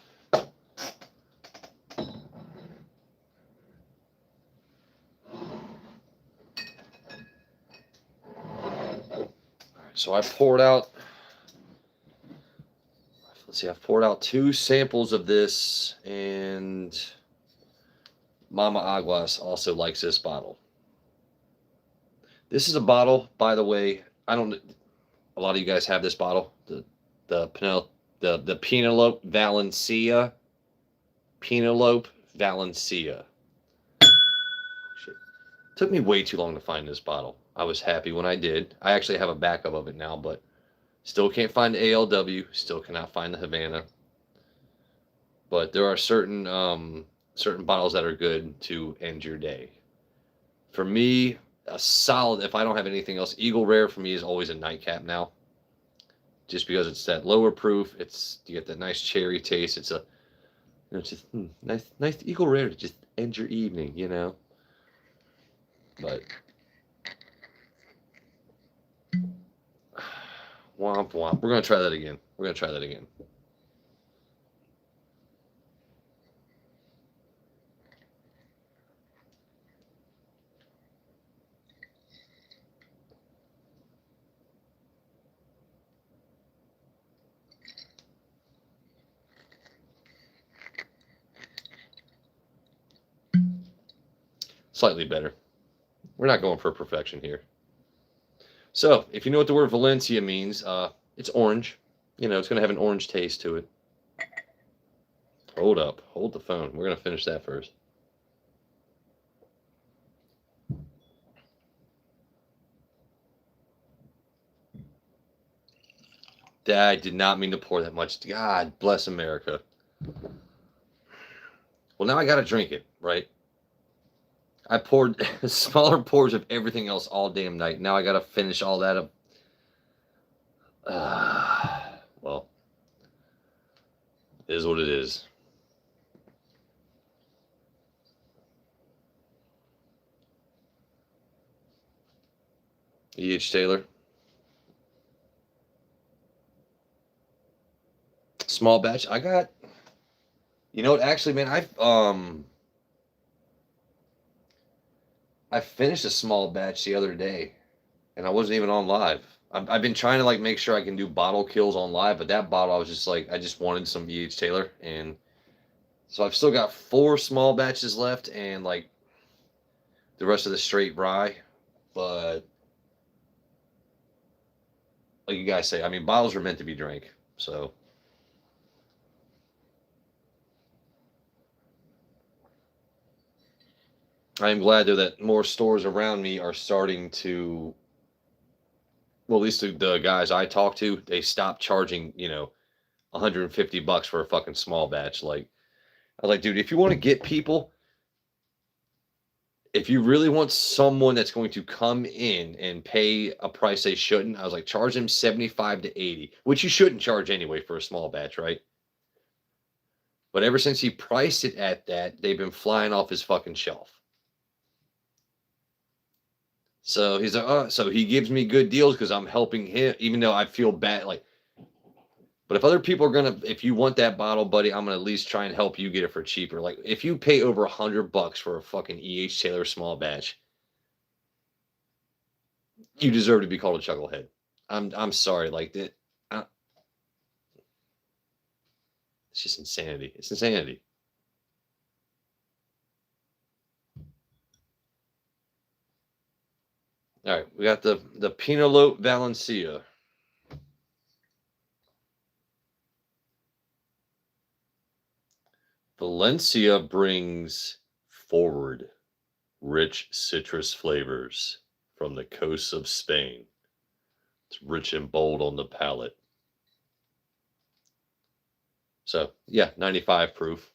So I poured out. Let's see, I've poured out 2 samples of this, and Mama Aguas also likes this bottle. This is a bottle, by the way. I don't. A lot of you guys have this bottle. The Penelope Valencia. Penelope Valencia. Shit. Took me way too long to find this bottle. I was happy when I did. I actually have a backup of it now, but still can't find the ALW. Still cannot find the Havana. But there are certain bottles that are good to end your day. For me, a solid. If I don't have anything else, Eagle Rare for me is always a nightcap now, just because it's that lower proof. It's you get that nice cherry taste. It's a it's just nice Eagle Rare to just end your evening, you know. But womp womp. We're gonna try that again. We're gonna try that again. Slightly better. We're not going for perfection here. So, if you know what the word Valencia means, it's orange. You know, it's going to have an orange taste to it. Hold up. Hold the phone. We're going to finish that first. I did not mean to pour that much. God bless America. Well, now I got to drink it, right? I poured smaller pours of everything else all damn night. Now I got to finish all that up. Well, it is what it is. E.H. Taylor. Small batch. I got. You know what? Actually, man, I finished a small batch the other day, and I wasn't even on live. I've been trying to like make sure I can do bottle kills on live, but that bottle I was just like I just wanted some E.H. Taylor, and so I've still got 4 small batches left, and like the rest of the straight rye. But like you guys say, I mean bottles are meant to be drank, so I'm glad though that more stores around me are starting to, well, at least the guys I talk to, they stop charging, 150 bucks for a fucking small batch. Like, I was like, dude, if you want to get people, if you really want someone that's going to come in and pay a price they shouldn't, I was like, charge them 75 to 80, which you shouldn't charge anyway for a small batch, right? But ever since he priced it at that, they've been flying off his fucking shelf. So he's like, oh, so he gives me good deals because I'm helping him, even though I feel bad. Like, but if other people are gonna, if you want that bottle, buddy, I'm gonna at least try and help you get it for cheaper. Like, if you pay over $100 for a fucking E.H. Taylor small batch, you deserve to be called a chucklehead. I'm sorry, like that. It's just insanity. It's insanity. All right, we got the Penelope Valencia. Valencia brings forward rich citrus flavors from the coasts of Spain. It's rich and bold on the palate. So, yeah, 95 proof.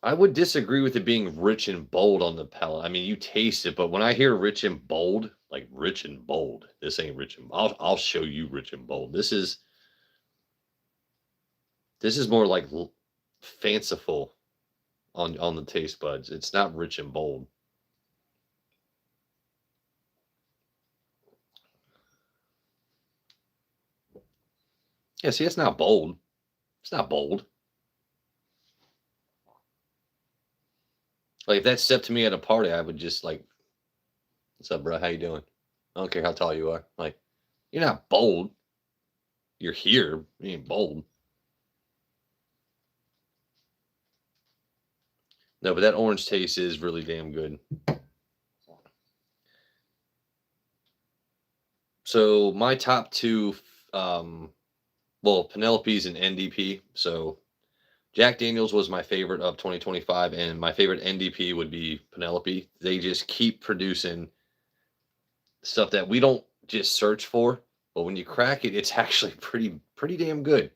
I would disagree with it being rich and bold on the palate. I mean, you taste it, but when I hear rich and bold, like rich and bold, this ain't rich and I'll show you rich and bold. This is more like fanciful on the taste buds. It's not rich and bold. Yeah, see, it's not bold. It's not bold. Like if that stepped to me at a party, I would just like, "What's up, bro? How you doing? I don't care how tall you are. Like, you're not bold. You're here. You ain't bold." No, but that orange taste is really damn good. So my top two, um, well, Penelope's and NDP. So Jack Daniels was my favorite of 2025, and my favorite NDP would be Penelope. They just keep producing stuff that we don't just search for, but when you crack it, it's actually pretty damn good.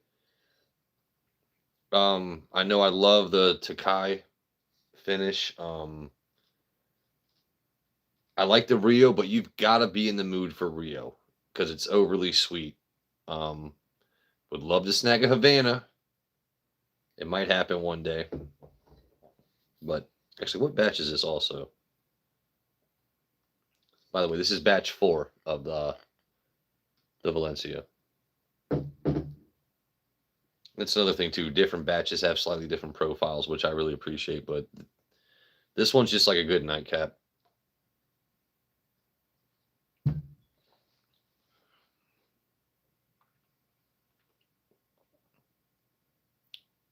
I know I love the Takai finish. I like the Rio, but you've got to be in the mood for Rio because it's overly sweet. Um, would love to snag a Havana. It might happen one day. But actually, what batch is this also? By the way, this is batch 4 of the Valencia. That's another thing too. Different batches have slightly different profiles, which I really appreciate. But this one's just like a good nightcap.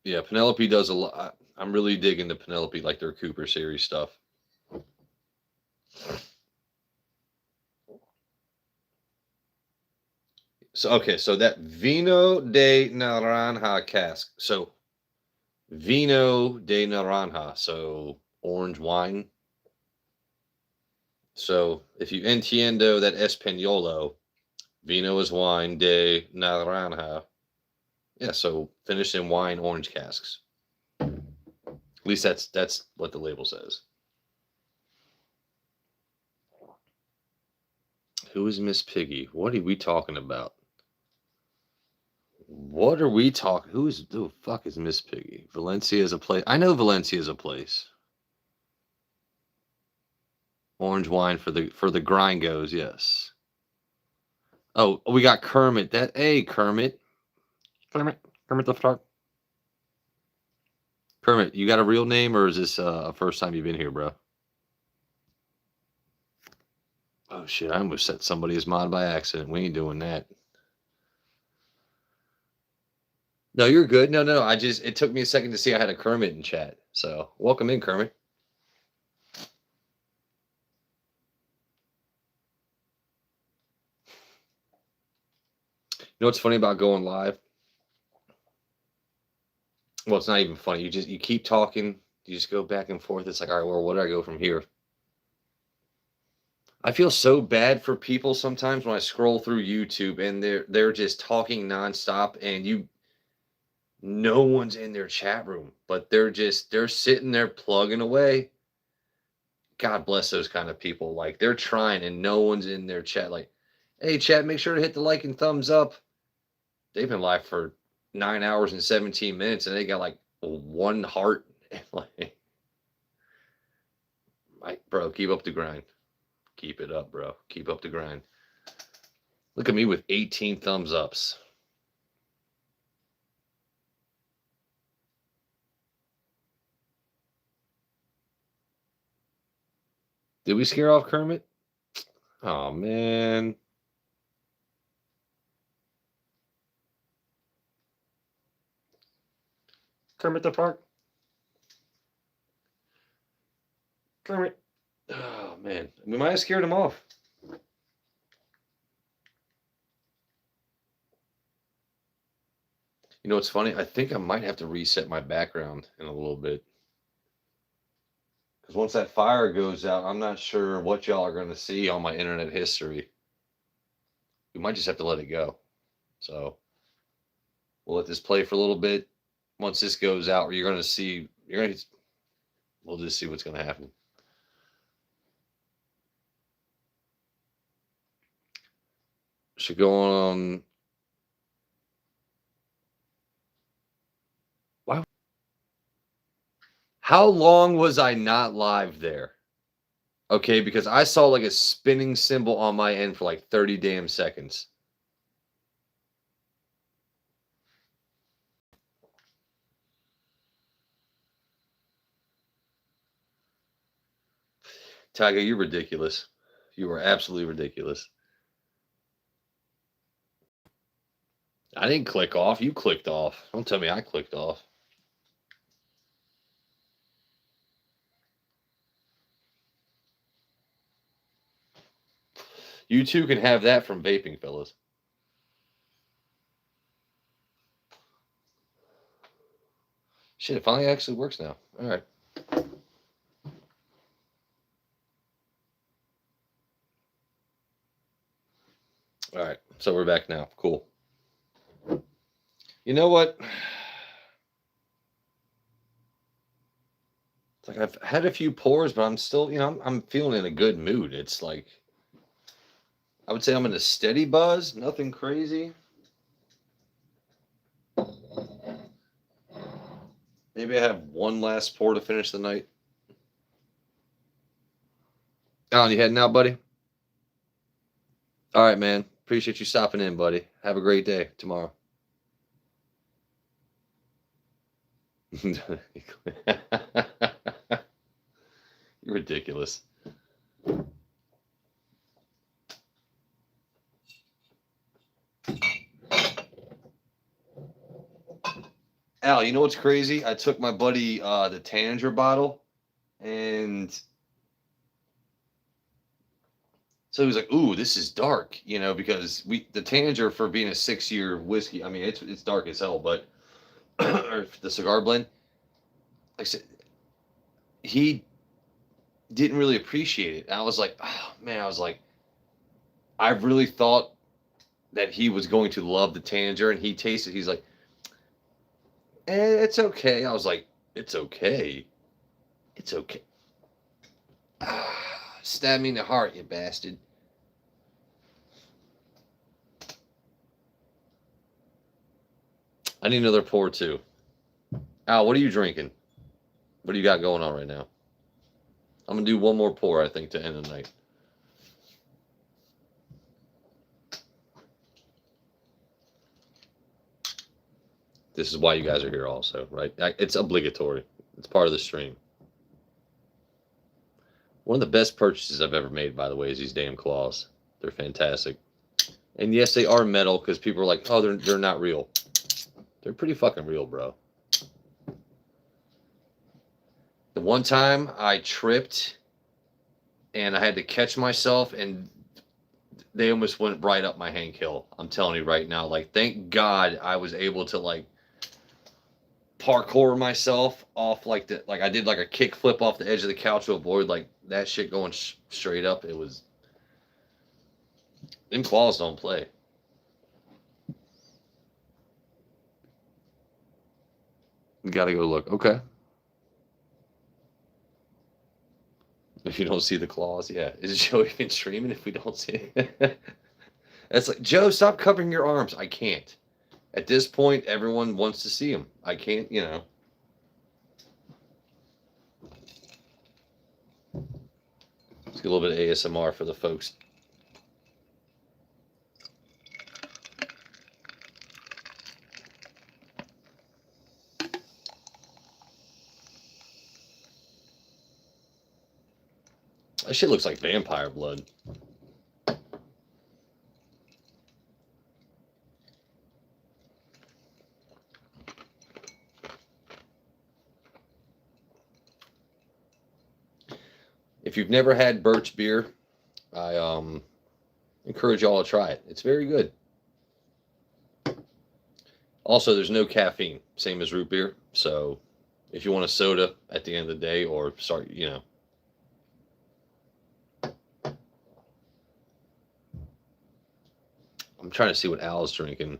Yeah, Penelope does a lot. I'm really digging the Penelope, like their Cooper series stuff. So okay, so that Vino de Naranja cask. So Vino de Naranja, so orange wine. So if you entiendo that Españolo, Vino is wine de Naranja. Yeah, so finished in wine orange casks. At least that's what the label says. Who is Miss Piggy? What are we talking about? What are we talking? Who the fuck is Miss Piggy? Valencia is a place. I know Valencia is a place. Orange wine for the gringos, yes. Oh, we got Kermit. Hey Kermit. Kermit the Frog. Kermit, you got a real name or is this a first time you've been here, bro? Oh shit, I almost set somebody as mod by accident. We ain't doing that. No, you're good. No. It took me a second to see I had a Kermit in chat. So welcome in, Kermit. know what's funny about going live? Well, it's not even funny. You keep talking. You just go back and forth. It's like, all right, well, where do I go from here? I feel so bad for people sometimes when I scroll through YouTube and they're just talking nonstop, and no one's in their chat room, but they're sitting there plugging away. God bless those kind of people. Like, they're trying and no one's in their chat. Like, hey, chat, make sure to hit the like and thumbs up. They've been live for 9 hours and 17 minutes and they got like one heart. Like, bro, keep up the grind. Keep it up, bro. Keep up the grind. Look at me with 18 thumbs ups. Did we scare off Kermit? Oh, man. Kermit the Frog. Kermit. Oh, man. We might have scared him off. You know what's funny? I think I might have to reset my background in a little bit. Because once that fire goes out, I'm not sure what y'all are going to see on my internet history. We might just have to let it go. So we'll let this play for a little bit. Once this goes out, we'll just see what's going to happen. Should go on. Wow. How long was I not live there? Okay, because I saw like a spinning symbol on my end for like 30 damn seconds. Tiger, you're ridiculous. You are absolutely ridiculous. I didn't click off. You clicked off. Don't tell me I clicked off. You two can have that from vaping, fellas. Shit, it finally actually works now. All right. All right. So we're back now. Cool. You know what? It's like I've had a few pours, but I'm still, I'm feeling in a good mood. It's like I would say I'm in a steady buzz, nothing crazy. Maybe I have one last pour to finish the night. Alan, you heading out, buddy? All right, man. Appreciate you stopping in, buddy. Have a great day tomorrow. You're ridiculous. Al, you know what's crazy? I took my buddy the Tanger bottle, and so he was like, "Ooh, this is dark," because the Tanger, for being a 6-year whiskey, I mean it's dark as hell, but or the cigar blend, like I said, he didn't really appreciate it. And I was like, oh man, I really thought that he was going to love the Tanger, and he tasted. He's like, it's okay. I was like, it's okay. It's okay. Stab me in the heart, you bastard. I need another pour too. Al, what are you drinking? What do you got going on right now? I'm gonna do one more pour, I think, to end the night. This is why you guys are here also, right? It's obligatory. It's part of the stream. One of the best purchases I've ever made, by the way, is these damn claws. They're fantastic. And yes, they are metal, because people are like, oh, they're not real. They're pretty fucking real, bro. The one time I tripped and I had to catch myself, and they almost went right up my Hank Hill. I'm telling you right now. Like, thank God I was able to like parkour myself off like I did like a kick flip off the edge of the couch to avoid like that shit going straight up. It was them claws don't play. You gotta go look. Okay. If you don't see the claws, yeah. Is Joe even streaming if we don't see it? It's like, Joe, stop covering your arms. I can't. At this point, everyone wants to see him. I can't, you know. Let's get a little bit of ASMR for the folks. That shit looks like vampire blood. If you've never had birch beer, I encourage y'all to try it. It's very good. Also, there's no caffeine, same as root beer. So, if you want a soda at the end of the day, or start, you know. I'm trying to see what Al's drinking.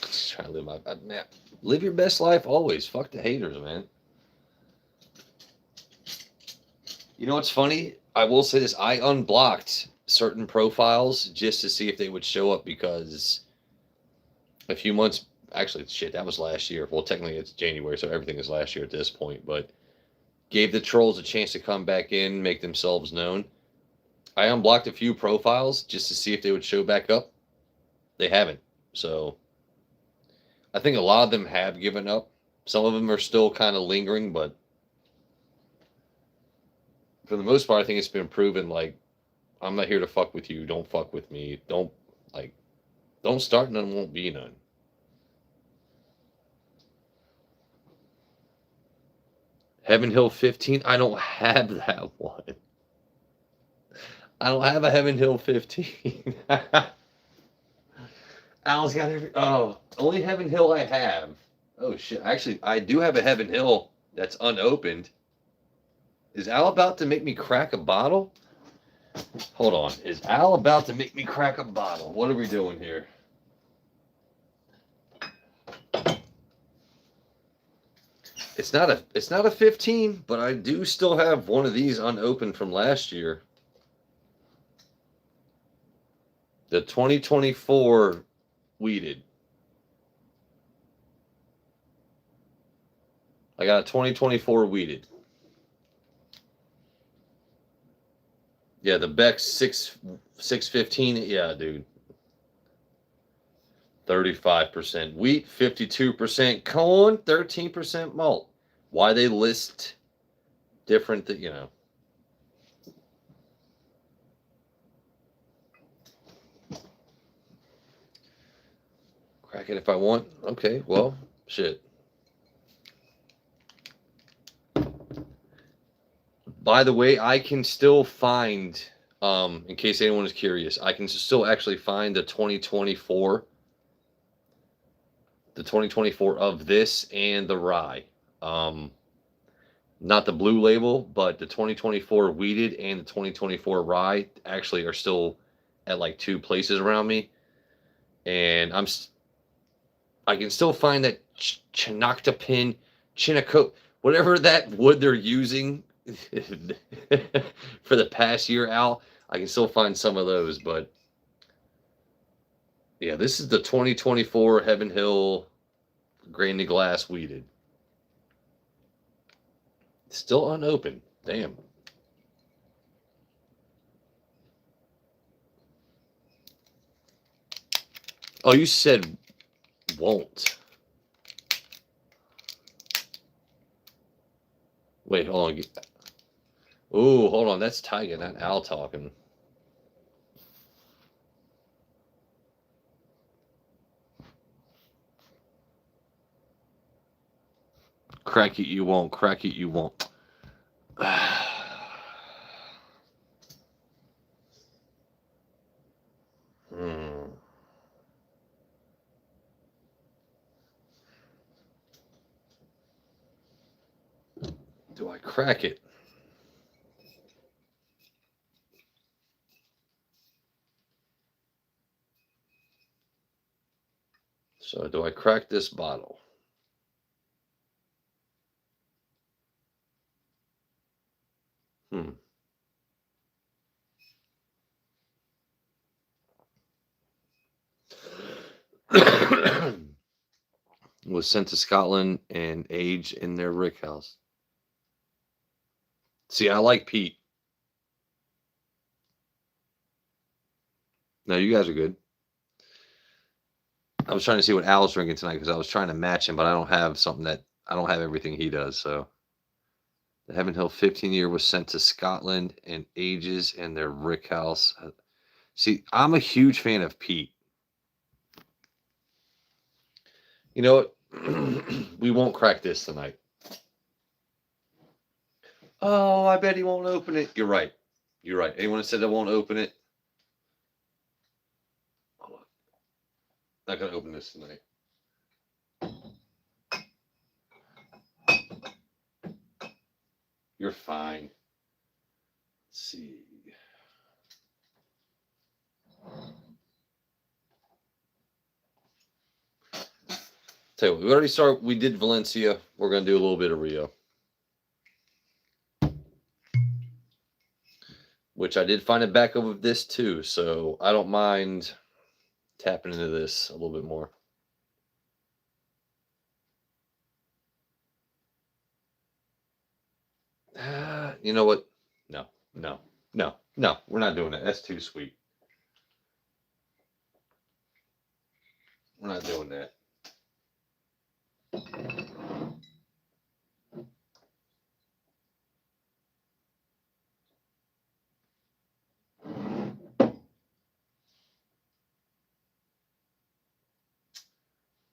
Just trying to live my man. Live your best life always. Fuck the haters, man. You know what's funny? I will say this. I unblocked certain profiles just to see if they would show up because a few months, actually, shit, that was last year. Well, technically it's January, so everything is last year at this point, but gave the trolls a chance to come back in, make themselves known. I unblocked a few profiles just to see if they would show back up. They haven't. So I think a lot of them have given up. Some of them are still kind of lingering, but for the most part, I think it's been proven like, I'm not here to fuck with you. Don't fuck with me. Don't start none, won't be none. Heaven Hill 15? I don't have that one. I don't have a Heaven Hill 15. Al's got every. Oh, only Heaven Hill I have. Oh, shit. Actually, I do have a Heaven Hill that's unopened. Is Al about to make me crack a bottle? Hold on. Is Al about to make me crack a bottle? What are we doing here? It's not a 15, but I do still have one of these unopened from last year. The 2024 weeded. I got a 2024 weeded. Yeah, the Beck's 615. Yeah, dude. 35% wheat, 52% corn, 13% malt. Why they list different, you know. Crack it if I want. Okay, well, shit. By the way, I can still find, in case anyone is curious, I can still actually find the 2024 of this and the rye. Not the blue label, but the 2024 wheated and the 2024 rye actually are still at like 2 places around me. And I can still find that Chinoctopin, Chinoco, whatever that wood they're using for the past year, Al. I can still find some of those, but yeah, this is the 2024 Heaven Hill grain to glass weeded. Still unopened. Damn. Oh, you said won't. Wait, hold on. Oh, hold on. That's Tiger, not Al talking. Crack it, you won't. Crack it, you won't. do I crack it? So do I crack this bottle? Hmm. Was sent to Scotland and aged in their rick house. See, I like Pete. No, you guys are good. I was trying to see what Al's drinking tonight because I was trying to match him, but I don't have everything he does. So the Heaven Hill 15-year was sent to Scotland and ages in their rick house. See, I'm a huge fan of Pete. You know what? We won't crack this tonight. Oh, I bet he won't open it. You're right. You're right. Anyone that said I won't open it? Hold on. Not gonna open this tonight. You're fine. Let's see. Tell you what, we already started. We did Valencia. We're gonna do a little bit of Rio, which I did find a backup of this too. So I don't mind tapping into this a little bit more. You know what? No, no, no, no. We're not doing that. That's too sweet. We're not doing that.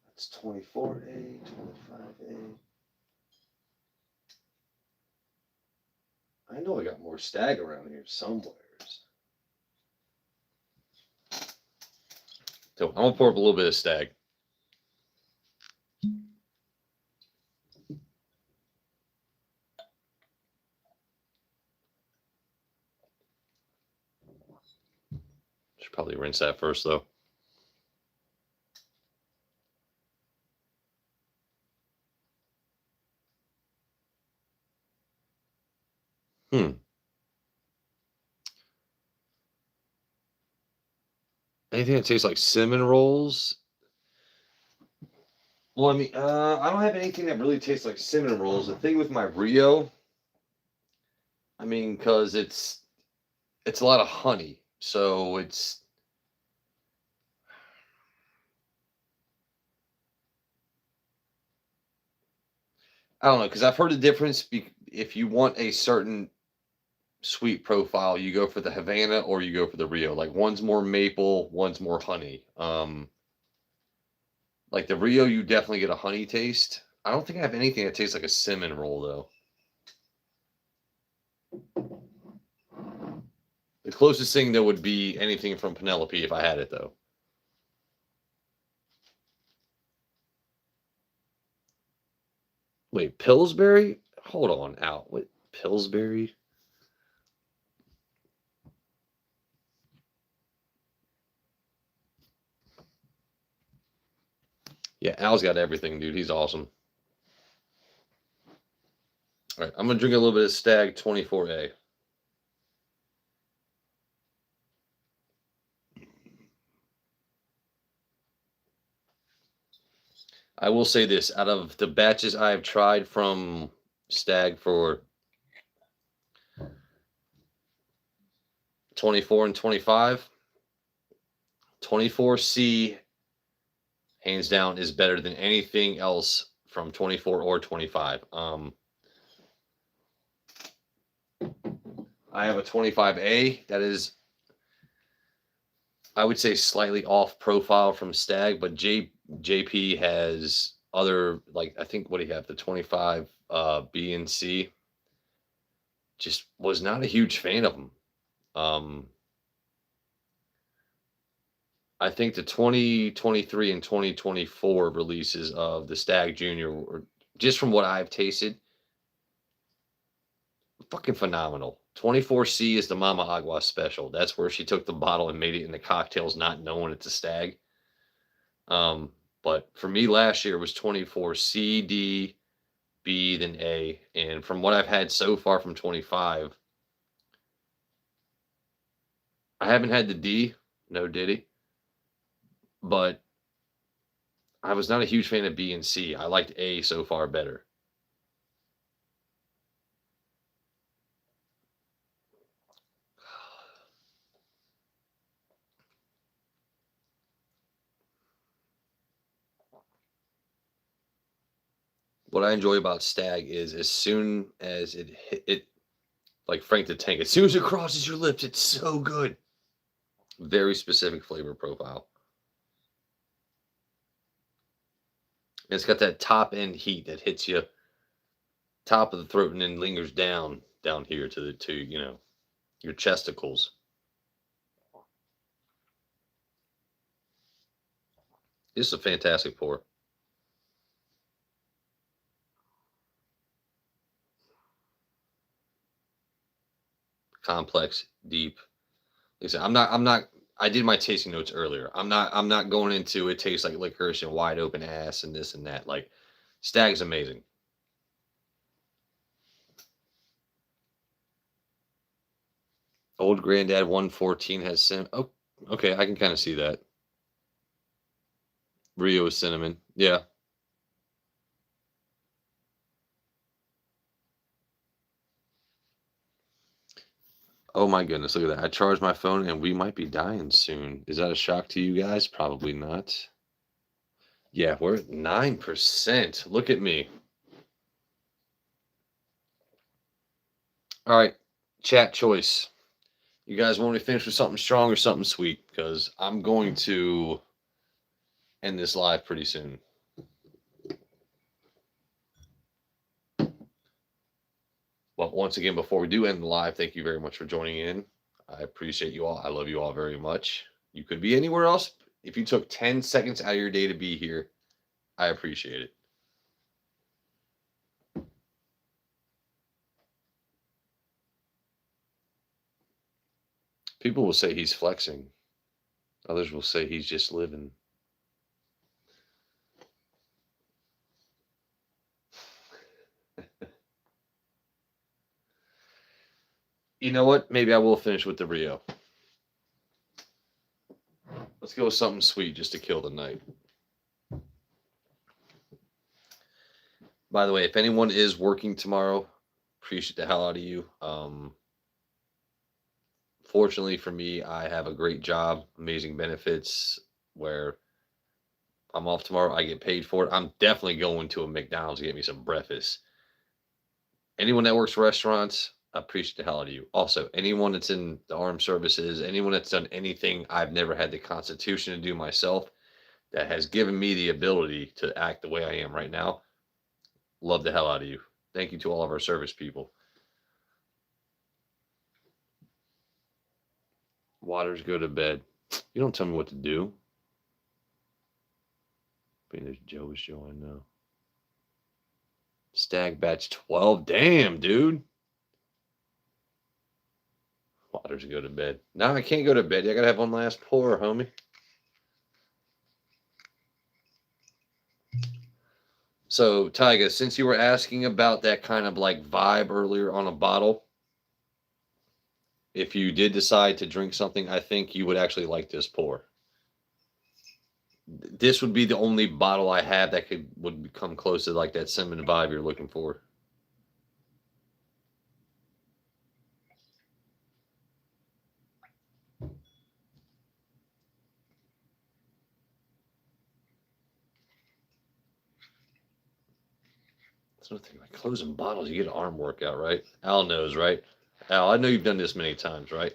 That's 24A, 25A. I know I got more stag around here somewhere. So I'm gonna pour up a little bit of stag. Should probably rinse that first though. Anything that tastes like cinnamon rolls? Well, I mean, I don't have anything that really tastes like cinnamon rolls. The thing with my Rio, I mean, because it's a lot of honey, so it's I don't know because I've heard the difference. If you want a certain sweet profile, you go for the Havana or you go for the Rio. Like one's more maple, one's more honey. Like the Rio, you definitely get a honey taste. I don't think I have anything that tastes like a cinnamon roll though. The closest thing though would be anything from Penelope if I had it though. Wait, Pillsbury? Hold on, Al. What Pillsbury? Yeah, Al's got everything, dude. He's awesome. All right, I'm gonna drink a little bit of Stag 24A. I will say this: out of the batches I have tried from Stag for 24 and 25, 24C hands down is better than anything else from 24 or 25. I have a 25A that is, I would say, slightly off profile from Stag, but JP has other, like, I think what do you have, the 25 B and C. Just was not a huge fan of them. I think the 2023 and 2024 releases of the Stag Junior were, just from what I've tasted, fucking phenomenal. 24C is the Mama Agua special. That's where she took the bottle and made it into cocktails, not knowing it's a stag. But for me last year it was 24C, D, B, then A. And from what I've had so far from 25, I haven't had the D, no Diddy, but I was not a huge fan of B and C. I liked A so far better. What I enjoy about Stag is as soon as it hit it, like Frank the Tank, as soon as it crosses your lips, it's so good. Very specific flavor profile. And it's got that top end heat that hits you top of the throat and then lingers down here to your chesticles. This is a fantastic pour. Complex, deep. Like I said, I did my tasting notes earlier. I'm not going into it tastes like licorice and wide open ass and this and that. Like Stag's amazing. Old Granddad 114 has cinnamon. Oh, okay, I can kind of see that. Rio is cinnamon. Yeah. Oh my goodness, look at that. I charged my phone and we might be dying soon. Is that a shock to you guys? Probably not. Yeah, we're at 9%. Look at me. All right, chat choice. You guys want me to finish with something strong or something sweet? Because I'm going to end this live pretty soon. But once again, before we do end the live, thank you very much for joining in. I appreciate you all. I love you all very much. You could be anywhere else. If you took 10 seconds out of your day to be here, I appreciate it. People will say he's flexing. Others will say he's just living. You know what? Maybe I will finish with the Rio. Let's go with something sweet just to kill the night. By the way, if anyone is working tomorrow, appreciate the hell out of you. Fortunately for me, I have a great job, amazing benefits, where I'm off tomorrow. I get paid for it. I'm definitely going to a McDonald's to get me some breakfast. Anyone that works restaurants, I appreciate the hell out of you. Also, anyone that's in the armed services, anyone that's done anything I've never had the constitution to do myself, that has given me the ability to act the way I am right now, love the hell out of you. Thank you to all of our service people. Waters go to bed. You don't tell me what to do. I mean, there's Joe's showing now. Stag batch 12. Damn, dude. Waters go to bed. No, I can't go to bed. I gotta have one last pour, homie. So, Tyga, since you were asking about that kind of like vibe earlier on a bottle, if you did decide to drink something, I think you would actually like this pour. This would be the only bottle I have that would come close to like that cinnamon vibe you're looking for. That's another thing. Like closing bottles, you get an arm workout, right? Al knows, right? Al, I know you've done this many times, right?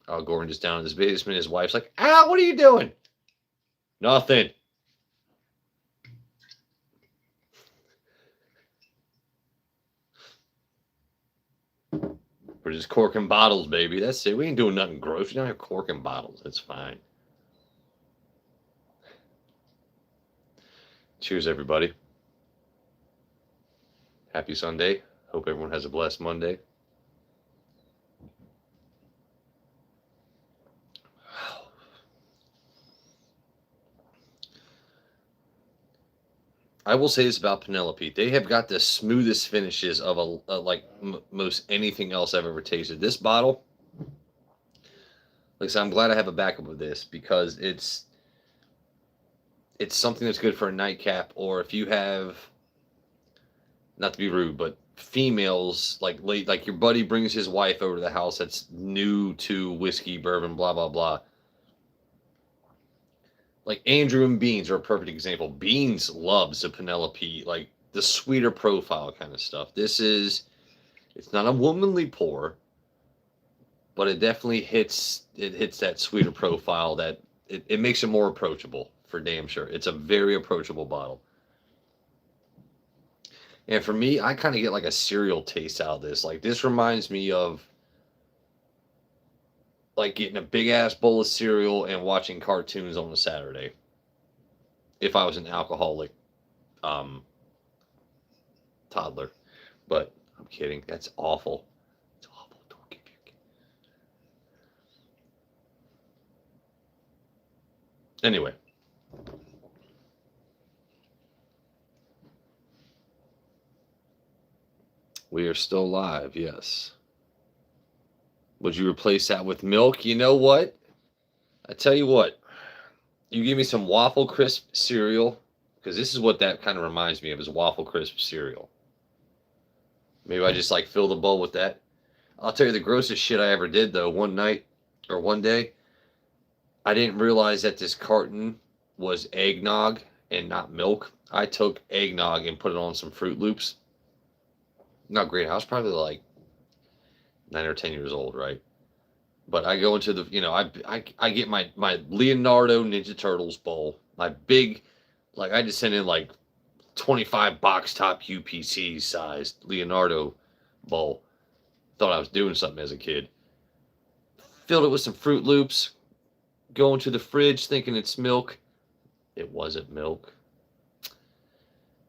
Al Gordon just down in his basement. His wife's like, Al, what are you doing? Nothing. We're just corking bottles, baby. That's it. We ain't doing nothing gross. We're not here corking bottles. That's fine. Cheers, everybody. Happy Sunday. Hope everyone has a blessed Monday. I will say this about Penelope. They have got the smoothest finishes of most anything else I've ever tasted. This bottle, like I said, I'm glad I have a backup of this because it's something that's good for a nightcap, or if you have, not to be rude, but females like your buddy brings his wife over to the house that's new to whiskey, bourbon, blah blah blah. Like Andrew and Beans are a perfect example. Beans loves the Penelope, like the sweeter profile kind of stuff. It's not a womanly pour, but it definitely hits that sweeter profile that it makes it more approachable for damn sure. It's a very approachable bottle. And for me, I kind of get like a cereal taste out of this. Like this reminds me of like getting a big ass bowl of cereal and watching cartoons on a Saturday. If I was an alcoholic toddler. But I'm kidding. That's awful. It's awful. Don't give your kid. Anyway. We are still live, yes. Would you replace that with milk? You know what? I tell you what. You give me some Waffle Crisp cereal, because this is what that kind of reminds me of, is Waffle Crisp cereal. Maybe I just like fill the bowl with that. I'll tell you the grossest shit I ever did though. One night or one day, I didn't realize that this carton was eggnog and not milk. I took eggnog and put it on some Fruit Loops. Not great. I was probably like 9 or 10 years old, right? But I go into the, I get my Leonardo Ninja Turtles bowl, my big, like I just sent in like 25 box top UPC sized Leonardo bowl. Thought I was doing something as a kid. Filled it with some Fruit Loops. Going to the fridge thinking it's milk. It wasn't milk.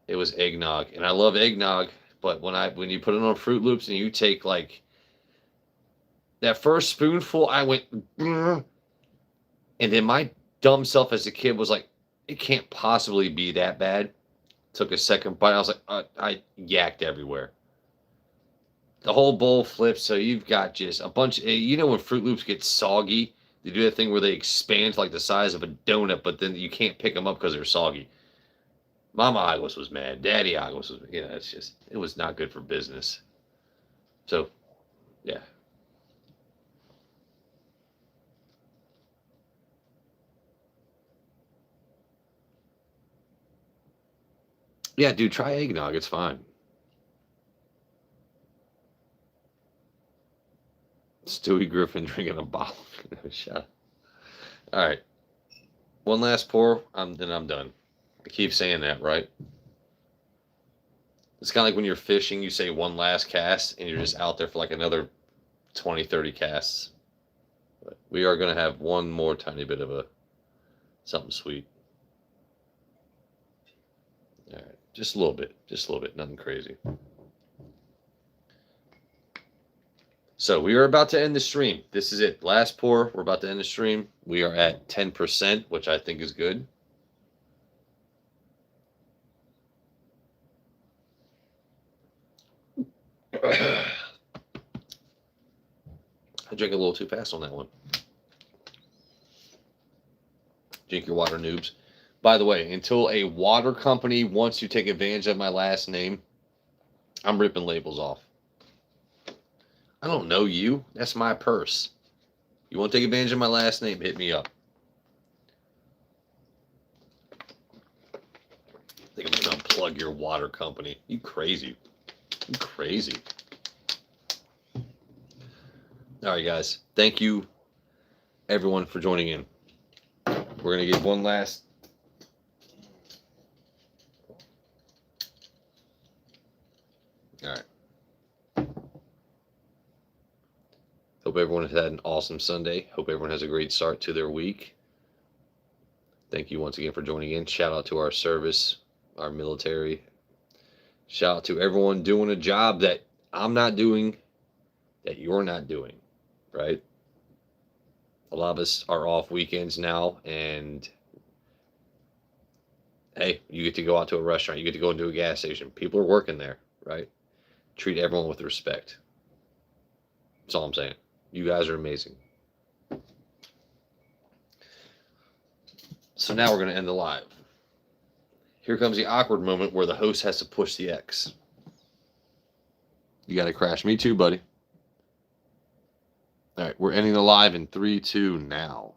It was eggnog, and I love eggnog. But when you put it on Fruit Loops and you take like that first spoonful, I went, and then my dumb self as a kid was like, it can't possibly be that bad. Took a second bite. I was like, I yacked everywhere. The whole bowl flips, so you've got just a bunch of, when Fruit Loops get soggy, they do that thing where they expand to like the size of a donut, but then you can't pick them up because they're soggy. Mama Aguas was mad. Daddy Aguas was, it was not good for business. So, yeah. Yeah, dude, try eggnog. It's fine. Stewie Griffin drinking a bottle. Shut up. All right. One last pour, then I'm done. I keep saying that, right? It's kind of like when you're fishing, you say one last cast, and you're just out there for like another 20, 30 casts. But we are going to have one more tiny bit of something sweet. All right. Just a little bit. Just a little bit. Nothing crazy. So we are about to end the stream. This is it. Last pour. We're about to end the stream. We are at 10%, which I think is good. I drank a little too fast on that one. Drink your water, noobs. By the way, until a water company wants to take advantage of my last name, I'm ripping labels off. I don't know you. That's my purse. You want to take advantage of my last name? Hit me up. I think I'm going to unplug your water company. You crazy. You crazy. All right, guys. Thank you, everyone, for joining in. We're going to give one last. All right. Hope everyone has had an awesome Sunday. Hope everyone has a great start to their week. Thank you once again for joining in. Shout out to our service, our military, Shout out to everyone doing a job that I'm not doing, that you're not doing, right? A lot of us are off weekends now, and hey, you get to go out to a restaurant, you get to go into a gas station. People are working there, right? Treat everyone with respect. That's all I'm saying. You guys are amazing. So now we're going to end the live. Here comes the awkward moment where the host has to push the X. You got to crash. Me too, buddy. All right, we're ending the live in 3, 2, now.